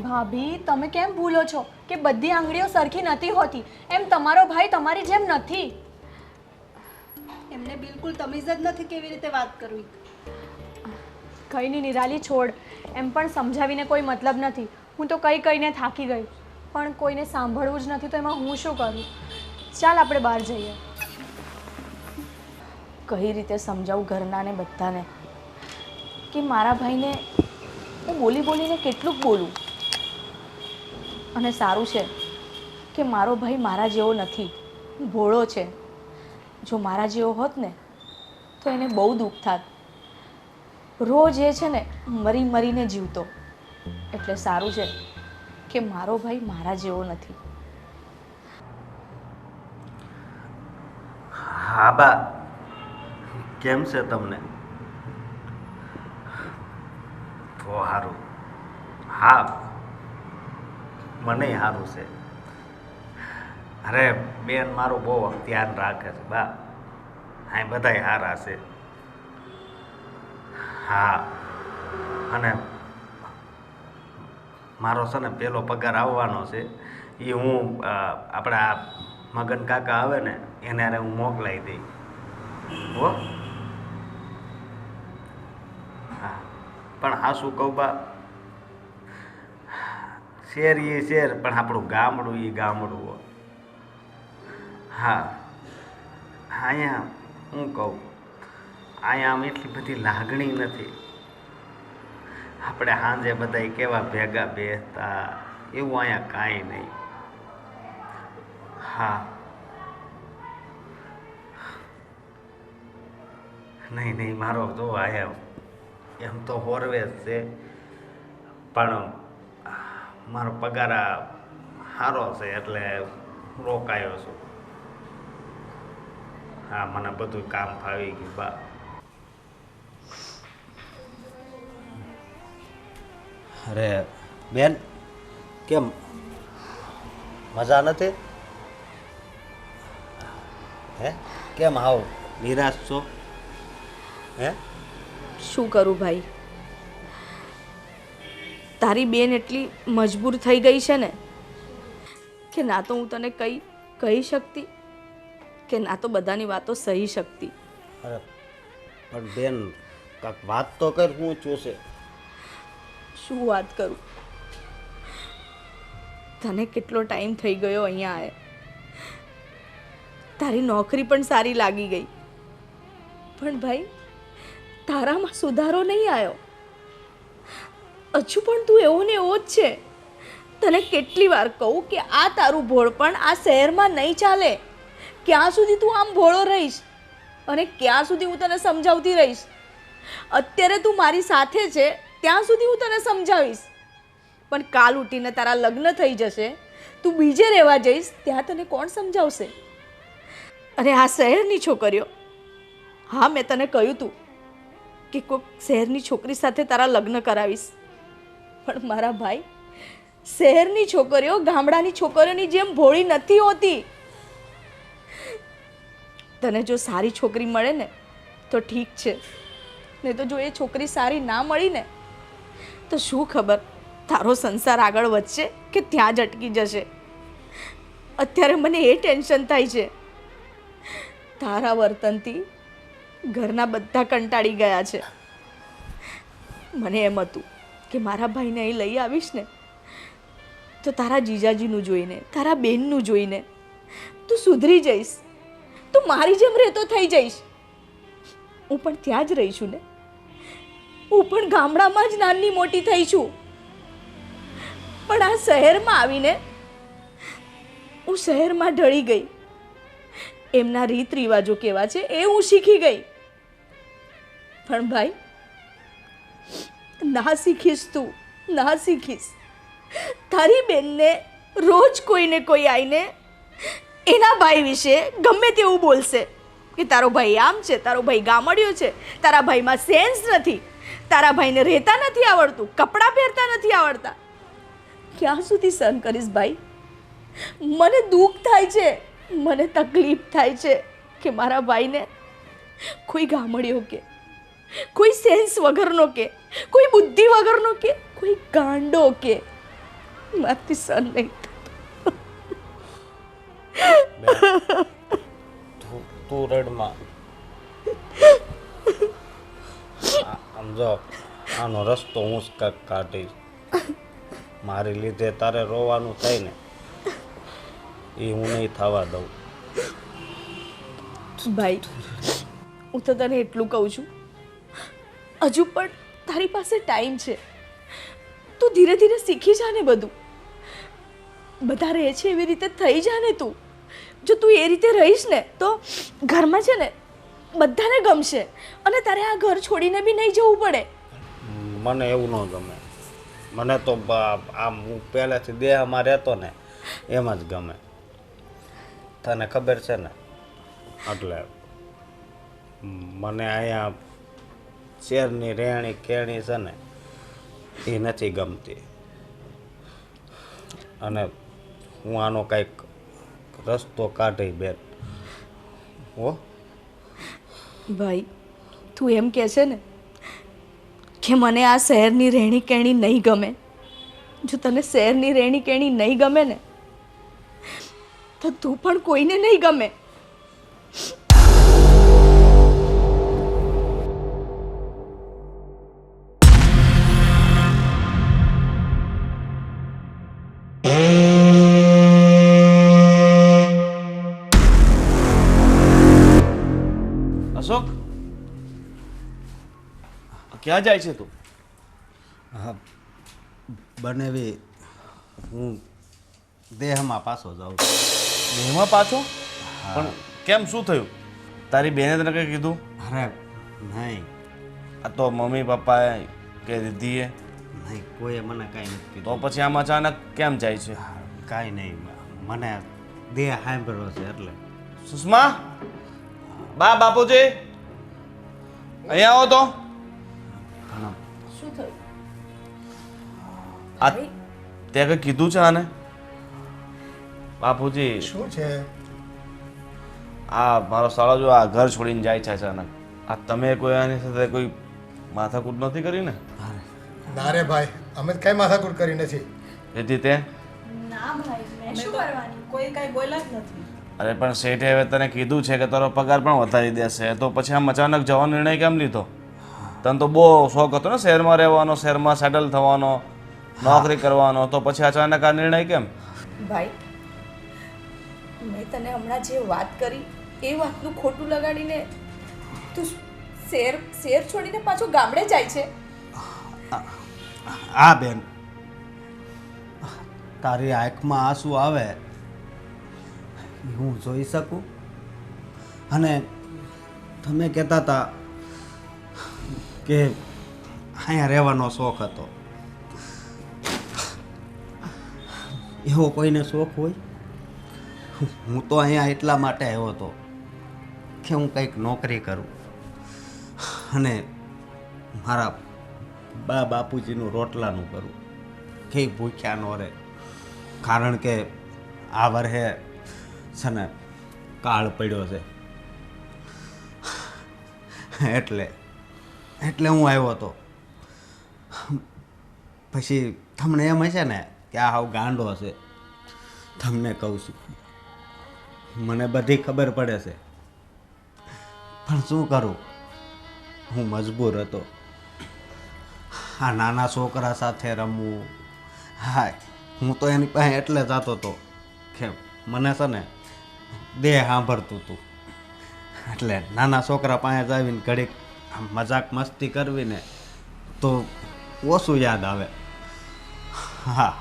ભાભી, તમે કેમ ભૂલો છો કે બધી આંગળીઓ સરખી નથી હોતી? એમ તમારો ભાઈ તમારી જેમ નથી. એમને બિલકુલ તમીઝ જ નથી કેવી રીતે વાત કરવી. કંઈ નહીં નિરાલી, છોડ. એમ પણ સમજાવીને કોઈ મતલબ નથી. હું તો કહીને થાકી ગઈ, પણ કોઈને સાંભળવું જ નથી તો એમાં હું શું કરું? ચાલ આપણે બહાર જઈએ. કઈ રીતે સમજાવું ઘરનાને બધાને કે મારા ભાઈને હું બોલીને કેટલુંક બોલું. અને સારું છે કે મારો ભાઈ મારા જેવો નથી, ભોળો છે. જો મારા જેવો હોત ને તો એને બહુ દુઃખ થાત. રોજ એ છે ને મરીને જીવતો. એટલે સારું છે કે મારો ભાઈ મારા જેવો નથી. હા બા, કેમ છે તમને? તો સારું. હા, મને સારું છે. અરે બેન મારું બહુ ધ્યાન રાખે છે બા. હા, બધાય સારા છે. હા, અને મારો છે ને પહેલો પગાર આવવાનો છે એ હું આપણા મગન કાકા આવે ને એને હારે હું મોકલાવી દઈ. હો હા, પણ હા શું કહું બા, શેર એ શેર પણ આપણું ગામડું એ ગામડું હો. હા, અહીંયા હું કહું, અહીંયા આમ એટલી બધી લાગણી નથી. આપણે સાંજે બધાય કેવા ભેગા બેસતા, એવું અહીંયા કાંઈ નહીં. હા, નહીં મારો જો આયા એમ તો હોરવે જ છે, પણ મારો પગાર સારો છે એટલે રોકાયો છું. હા, મને બધું કામ ફાવી ગયું બા. અરે બેન, કેમ મજા નથી? હે કેમ આવ નિરાશ છો? હે શું કરું ભાઈ, તારી બેન એટલી મજબૂર થઈ ગઈ છે ને કે ના તો હું તને કહી શકતી કે ના તો બધાની વાતો સહી શકતી. અરે પણ બેન કાંઈક વાત તો કર, શું જોશે? શું વાત કરું, તને કેટલો ટાઈમ થઈ ગયો અહીંયા આવે, તારી નોકરી પણ સારી લાગી ગઈ, પણ ભાઈ તારામાં સુધારો નહીં આવ્યો. હજુ પણ તું એવો ને એવો જ છે. તને કેટલી વાર કહું કે આ તારું ભોળપણ આ શહેરમાં નહીં ચાલે. ક્યાં સુધી તું આમ ભોળો રહીશ અને ક્યાં સુધી હું તને સમજાવતી રહીશ? અત્યારે તું મારી સાથે છે ત્યાં સુધી હું તને સમજાવીશ, પણ કાલ ઉઠીને તારા લગ્ન થઈ જશે, તું બીજે રહેવા જઈશ, ત્યાં તને કોણ સમજાવશે? અને આ શહેરની છોકરીઓ, હા મેં તને કહ્યું તું કે કોઈક શહેરની છોકરી સાથે તારા લગ્ન કરાવીશ, પણ મારા ભાઈ શહેરની છોકરીઓ ગામડાની છોકરીઓની જેમ ભોળી નથી હોતી. તને જો સારી છોકરી મળે ને તો ઠીક છે, નહીં તો જો એ છોકરી સારી ના મળી ને તો શું ખબર તારો સંસાર આગળ વધશે કે ત્યાં જ અટકી જશે. અત્યારે મને એ ટેન્શન થાય છે. તારા વર્તનથી ઘરના બધા કંટાળી ગયા છે. મને એમ હતું કે મારા ભાઈને અહીં લઈ આવીશ ને તો તારા જીજાજીનું જોઈને, તારા બેનનું જોઈને તું સુધરી જઈશ, તું મારી જેમ રહેતો થઈ જઈશ. હું પણ ત્યાં જ રહી છું ને, હું પણ ગામડામાં જ નાની મોટી થઈ છું, પણ આ શહેરમાં આવીને હું શહેરમાં ઢળી ગઈ. એમના રીત રિવાજો કેવા છે એ હું શીખી ગઈ. પણ ભાઈ ના શીખીશ, તું ના શીખીશ. તારી બેનને રોજ કોઈને કોઈ આવીને એના ભાઈ વિશે ગમે તેવું બોલશે કે તારો ભાઈ આમ છે, તારો ભાઈ ગામડિયો છે, તારા ભાઈમાં સેન્સ નથી, તારા ભાઈને રહેતા નથી આવડતું, કપડાં પહેરતા નથી આવડતા. ક્યાં સુધી સહન કરીશ ભાઈ? મને દુઃખ થાય છે, મને તકલીફ થાય છે કે મારા ભાઈને કોઈ ગામડિયો કે, કોઈ સેન્સ વગરનો કે, કોઈ બુદ્ધિ વગરનો કે, કોઈ ગાંડો કે મારાથી સહન નહીં થતું. તું રડમાં સમજો, આનો રસ્તો હું જ કાઢીશ. મારી લીધે તારે રોવાનું થાય ને એ હું નહીં થવા દઉં. ભાઈ હું તો તને એટલું કહું છું, હજુ પણ તારી પાસે ટાઈમ છે. તું ધીરે ધીરે શીખી જા ને બધું. બધા રહે છે એવી રીતે થઈ જા ને તું. જો તું એ રીતે રહીશ ને તો ઘરમાં છે ને બધાને ગમશે અને તારે આ ઘર છોડીને બી નહીં જવું પડે. મને એવું ન ગમે. મને તો આમ હું પહેલેથી દેહમાં રહેતો ને એમ જ ગમે. તને ખબર છે ને, એટલે મને અહીંયા શેરની રહેણી કેણી છે ને એ નથી ગમતી. અને હું આનો કંઈક રસ્તો કાઢી બેન. હો ભાઈ તું એમ કહે છે ને કે મને આ શહેરની રહેણી કહેણી નહીં ગમે. જો તને શહેરની રહેણી કહેણી નહીં ગમે ને તો તું પણ કોઈને નહીં ગમે. અશોક, ક્યાં જાય છે તું? હા, બનેવી હું દેહમાં પાછો જાઉં છું. દેહમાં પાછો? પણ કેમ, શું થયું? તારી બેને તને કંઈ કીધું? અરે નહીં આ તો મમ્મી પપ્પાએ કે દીધીએ? નહીં, કોઈએ મને કાંઈ નથી તો કીધું. પછી આમ અચાનક કેમ જાય છે? કાંઈ નહીં, મને દેહ સાંભળ્યો છે એટલે. સુષ્મા, બા બાપુજી અહીંયા આવો તો. શું થયું? આ તે કંઈ કીધું છે આને? બાપુજી, શું છે? આ મારો સાળો જો આ ઘર છોડીને જાય છે અચાનક. આ તમે કોઈ આની સાથે કોઈ માથાકૂટ નથી કરી ને? ના રે ભાઈ, અમે તો કઈ માથાકૂટ કરી નથી. જેથી તે ના ભાઈ, મેં શું કરવાની? કોઈ કાંઈ બોલ્યા જ નથી. અરે પણ શેઠે હવે તને કીધું છે કે તારો પગાર પણ વધારી દેશે, તો પછી આમ અચાનક જવાનો નિર્ણય કેમ લીધો? તને તો બહુ શોખ હતો ને શહેરમાં રહેવાનો, શહેરમાં સેટલ થવાનો, નોકરી કરવાનો, તો પછી અચાનક આ નિર્ણય કેમ? ભાઈ મેં તને હમણાં જે વાત કરી એ વાતનું ખોટું લગાડીને તું શેર છોડીને પાછો ગામડે જાય છે. આ બેન, તારી આંખમાં આંસુ આવે હું જોઈ શકું? અને તમે કહેતા હતા કે અહીંયા રહેવાનો શોખ હતો. એવો કોઈને શોખ હોય? હું તો અહીંયા એટલા માટે આવ્યો હતો કે હું કંઈક નોકરી કરું અને મારા બા બાપુજીનું રોટલાનું કરું, કંઈ ભૂખ્યા ન રહે. કારણ કે આ વર્ષે છે ને કાળ પડ્યો છે એટલે હું આવ્યો હતો. પછી તમને એમ હશે ને કે આ હાવ ગાંડો છે. તમને કહું છું, મને બધી ખબર પડે છે, પણ શું કરું, હું મજબૂર હતો. આ નાના છોકરા સાથે રમવું, હા હું તો એની પાસે એટલે જતો હતો કે મને છે ને દેહ સાંભળતું હતું. એટલે નાના છોકરા પાસે આવીને ઘડીક મજાક મસ્તી કરવી ને તો ઓછું યાદ આવે. હા,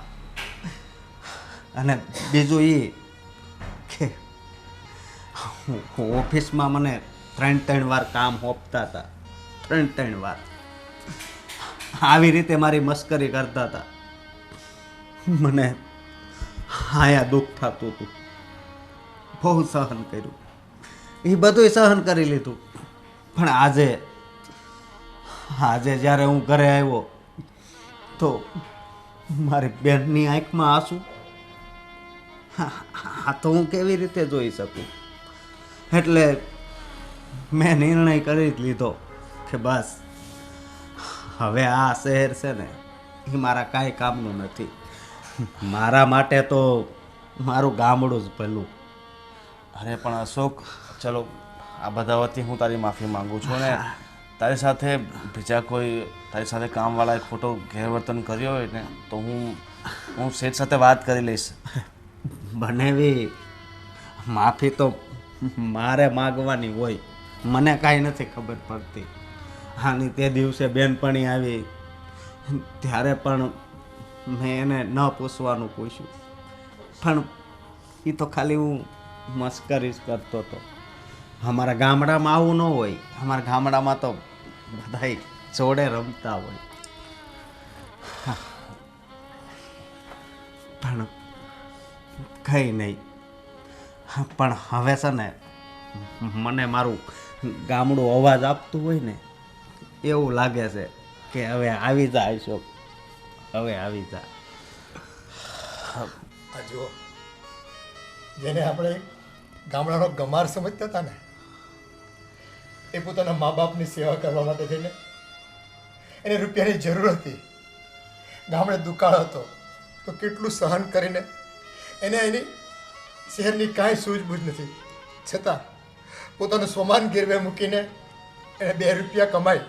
અને બીજું એ કે ઓફિસમાં મને 3 વાર કામ સોંપતા હતા. 3 વાર આવી રીતે મારી મસ્કરી કરતા હતા. મને આયા દુઃખ થતું હતું, બહુ સહન કર્યું, એ બધું સહન કરી લીધું. પણ આજે જ્યારે હું ઘરે આવ્યો તો મારી બહેનની આંખમાં આંસુ, આ તો હું કેવી રીતે જોઈ શકું? એટલે મેં નિર્ણય કરી જ લીધો કે બસ હવે આ શહેર છે ને એ મારા કાંઈ કામનું નથી. મારા માટે તો મારું ગામડું જ ભલું. અરે પણ અશોક, ચલો આ બધા વતી હું તારી માફી માંગુ છું ને તારી સાથે બીજા કોઈ તારી સાથે કામવાળાએ ખોટો ગેરવર્તન કર્યો હોય ને તો હું શેઠ સાથે વાત કરી લઈશ. બનેવી માફી તો મારે માગવાની હોય, મને કાંઈ નથી ખબર પડતી. આની તે દિવસે બેનપણી આવી ત્યારે પણ મેં એને ન પૂછવાનું પૂછ્યું, પણ એ તો ખાલી હું મસ્કરી જ કરતો હતો. અમારા ગામડામાં આવું ન હોય, અમારા ગામડામાં તો બધાય જોડે રમતા હોય. પણ કંઈ નહીં. પણ હવે છે ને મને મારું ગામડું અવાજ આપતું હોય ને એવું લાગે છે કે હવે આવી જા અશોક, હવે આવી જા. આ જુઓ, જેને આપણે ગામડાનો ગમાર સમજતા હતા ને એ પોતાના મા બાપની સેવા કરવા માટે થઈને એને રૂપિયાની જરૂર હતી, ગામડે દુકાળ હતો તો કેટલું સહન કરીને એને એની શહેરની કાંઈ સૂઝબૂઝ નથી છતાં પોતાનું સ્વમાન ગીરવે મૂકીને એને 2 રૂપિયા કમાઈ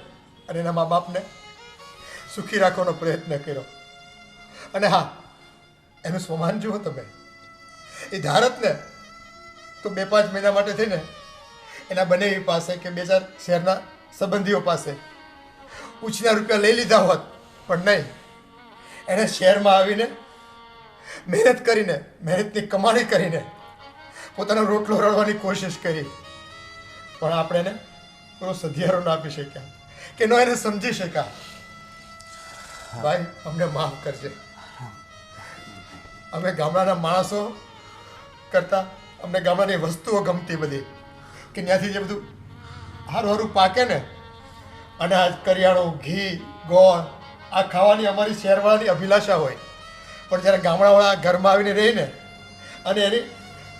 અને એના મા બાપને સુખી રાખવાનો પ્રયત્ન કર્યો. અને હા, એનું સ્વમાન જુઓ તમે, એ ધારતને તો 2-5 મહિના માટે થઈને એના બનેવી પાસે કે 2-4 શહેરના સંબંધીઓ પાસે ઉછીના રૂપિયા લઈ લીધા હોત, પણ નહીં, એણે શહેરમાં આવીને મહેનત કરીને, મહેનતની કમાણી કરીને પોતાનો રોટલો રળવાની કોશિશ કરી. પણ આપણે એને પૂરો સધિયારો ના આપી શક્યા કે ન એને સમજી શક્યા. ભાઈ, અમને માફ કરજે. અમે ગામડાના માણસો કરતાં અમને ગામડાની વસ્તુઓ ગમતી બધી, કે ત્યાંથી જે બધું સારું સારું પાકે ને, અનાજ, કરિયાણું, ઘી, ગોળ, આ ખાવાની અમારી શહેરવાળાની અભિલાષા હોય. પણ જ્યારે ગામડાવાળા ઘરમાં આવીને રહીને અને એની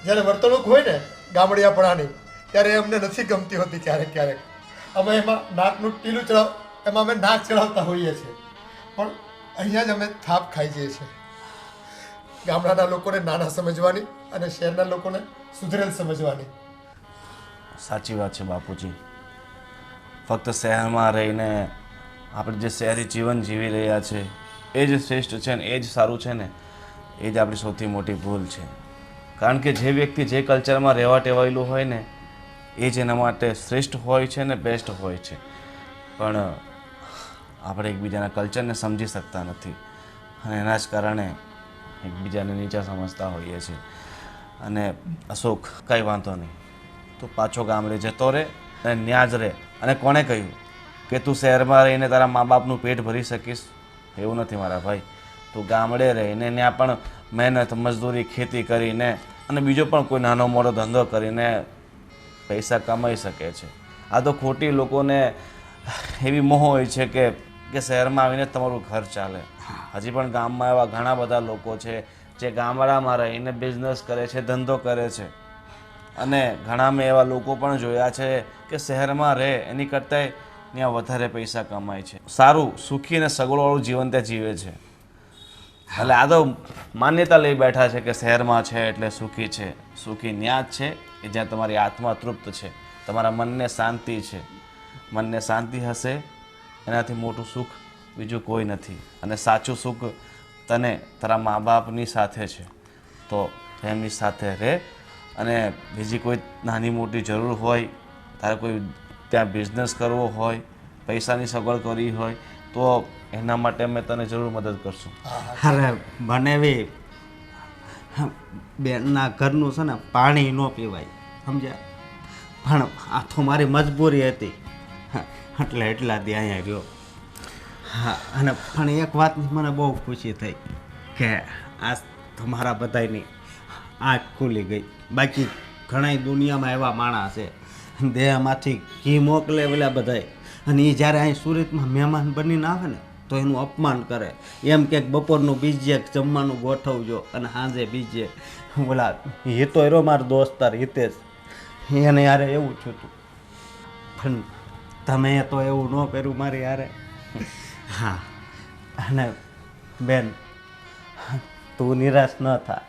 જ્યારે વર્તણૂક હોય ને ગામડિયાપણાની, ત્યારે અમને નથી ગમતી હોતી. ક્યારેક ક્યારેક અમે એમાં નાકનું ટીલું એમાં અમે નાક ચડાવતા હોઈએ છીએ, પણ અહીંયા જ અમે થાપ ખાઈ જઈએ છીએ. ગામડાના લોકોને નાના સમજવાની અને શહેરના લોકોને સુધરેલ સમજવાની. સાચી વાત છે બાપુજી. ફક્ત શહેરમાં રહીને આપણે જે શહેરી જીવન જીવી રહ્યા છે એ જ શ્રેષ્ઠ છે ને એ જ સારું છે ને, એ જ આપણી સૌથી મોટી ભૂલ છે. કારણ કે જે વ્યક્તિ જે કલ્ચરમાં રહેવા ટેવાયેલું હોય ને એ જ એના માટે શ્રેષ્ઠ હોય છે ને બેસ્ટ હોય છે. પણ આપણે એકબીજાના કલ્ચરને સમજી શકતા નથી અને એના જ કારણે એકબીજાને નીચા સમજતા હોઈએ છીએ. અને અશોક, કંઈ વાંધો નહીં, તું પાછો ગામડે જતો રહે અને ન્યા જ રહે. અને કોણે કહ્યું કે તું શહેરમાં રહીને તારા મા બાપનું પેટ ભરી શકીશ? એવું નથી મારા ભાઈ. તું ગામડે રહીને ત્યાં પણ મહેનત, મજદૂરી, ખેતી કરીને અને બીજો પણ કોઈ નાનો મોટો ધંધો કરીને પૈસા કમાઈ શકે છે. આ તો ખોટી લોકોને એવી મોહ હોય છે કે શહેરમાં આવીને તમારું ઘર ચાલે. હજી પણ ગામમાં એવા ઘણા બધા લોકો છે જે ગામડામાં રહીને બિઝનેસ કરે છે, ધંધો કરે છે. અને ઘણા મેં એવા લોકો પણ જોયા છે કે શહેરમાં રહે એની કરતાંય ત્યાં વધારે પૈસા કમાય છે, સારું સુખી અને સગવડવાળું જીવન ત્યાં જીવે છે. એટલે આ તો માન્યતા લઈ બેઠા છે કે શહેરમાં છે એટલે સુખી છે. સુખી ત્યાં જ છે કે જ્યાં તમારી આત્મા તૃપ્ત છે, તમારા મનને શાંતિ છે. મનને શાંતિ હશે એનાથી મોટું સુખ બીજું કોઈ નથી. અને સાચું સુખ તને તારા મા બાપની સાથે છે, તો એમની સાથે રહે. અને બીજી કોઈ નાની મોટી જરૂર હોય, તારે કોઈ ત્યાં બિઝનેસ કરવો હોય, પૈસાની સગવડ કરવી હોય તો એના માટે અમે તને જરૂર મદદ કરશું. અરે બનેવી બેનના ઘરનું છે ને પાણી ન પીવાય, સમજ્યા? પણ આ તો મારી મજબૂરી હતી એટલે એટલા દી અહીંયા રહ્યો. હા, અને પણ એક વાતની મને બહુ ખુશી થઈ કે તમારા બધાયની આંખ ખુલી ગઈ. બાકી ઘણાય દુનિયામાં એવા માણસ છે દેહમાંથી ઘી મોકલે પેલા બધાય, અને એ જ્યારે અહીં સુરતમાં મહેમાન બનીને આવે ને તો એનું અપમાન કરે. એમ કે બપોરનું બીજે જમવાનું ગોઠવજો અને સાંજે બીજે. બોલા હિતો એરો મારો દોસ્તાર હિતેશ, એને યારે એવું થયું હતું, પણ તમે તો એવું ન કર્યું મારી યારે. હા, અને બેન તું નિરાશ ન થા.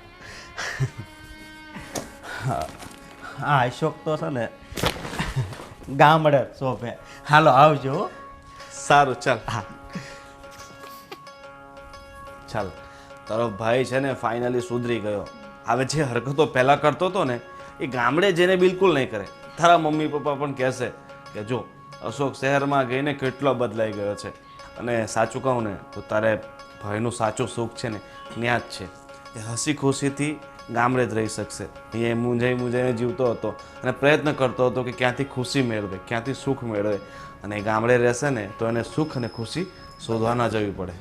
હા અશોક તો છે ને ગામડે જ શોભે. હાલો આવજો હો. સારું ચાલ. હા ચાલ, તારો ભાઈ છે ને ફાઇનલી સુધરી ગયો. હવે જે હરકતો પહેલાં કરતો હતો ને એ ગામડે જઈને બિલકુલ નહીં કરે. તારા મમ્મી પપ્પા પણ કહેશે કે જો અશોક શહેરમાં ગઈને કેટલો બદલાઈ ગયો છે. અને સાચું કહું ને તો તારે ભાઈનું સાચું સુખ છે ને ત્યાં જ છે. એ હસી ખુશીથી ગામડે જ રહી શકશે. એ મૂંઝાઈને જીવતો હતો અને પ્રયત્ન કરતો હતો કે ક્યાંથી ખુશી મેળવે, ક્યાંથી સુખ મેળવે. અને ગામડે રહેશે ને તો એને સુખ અને ખુશી શોધવા ન જવી પડે.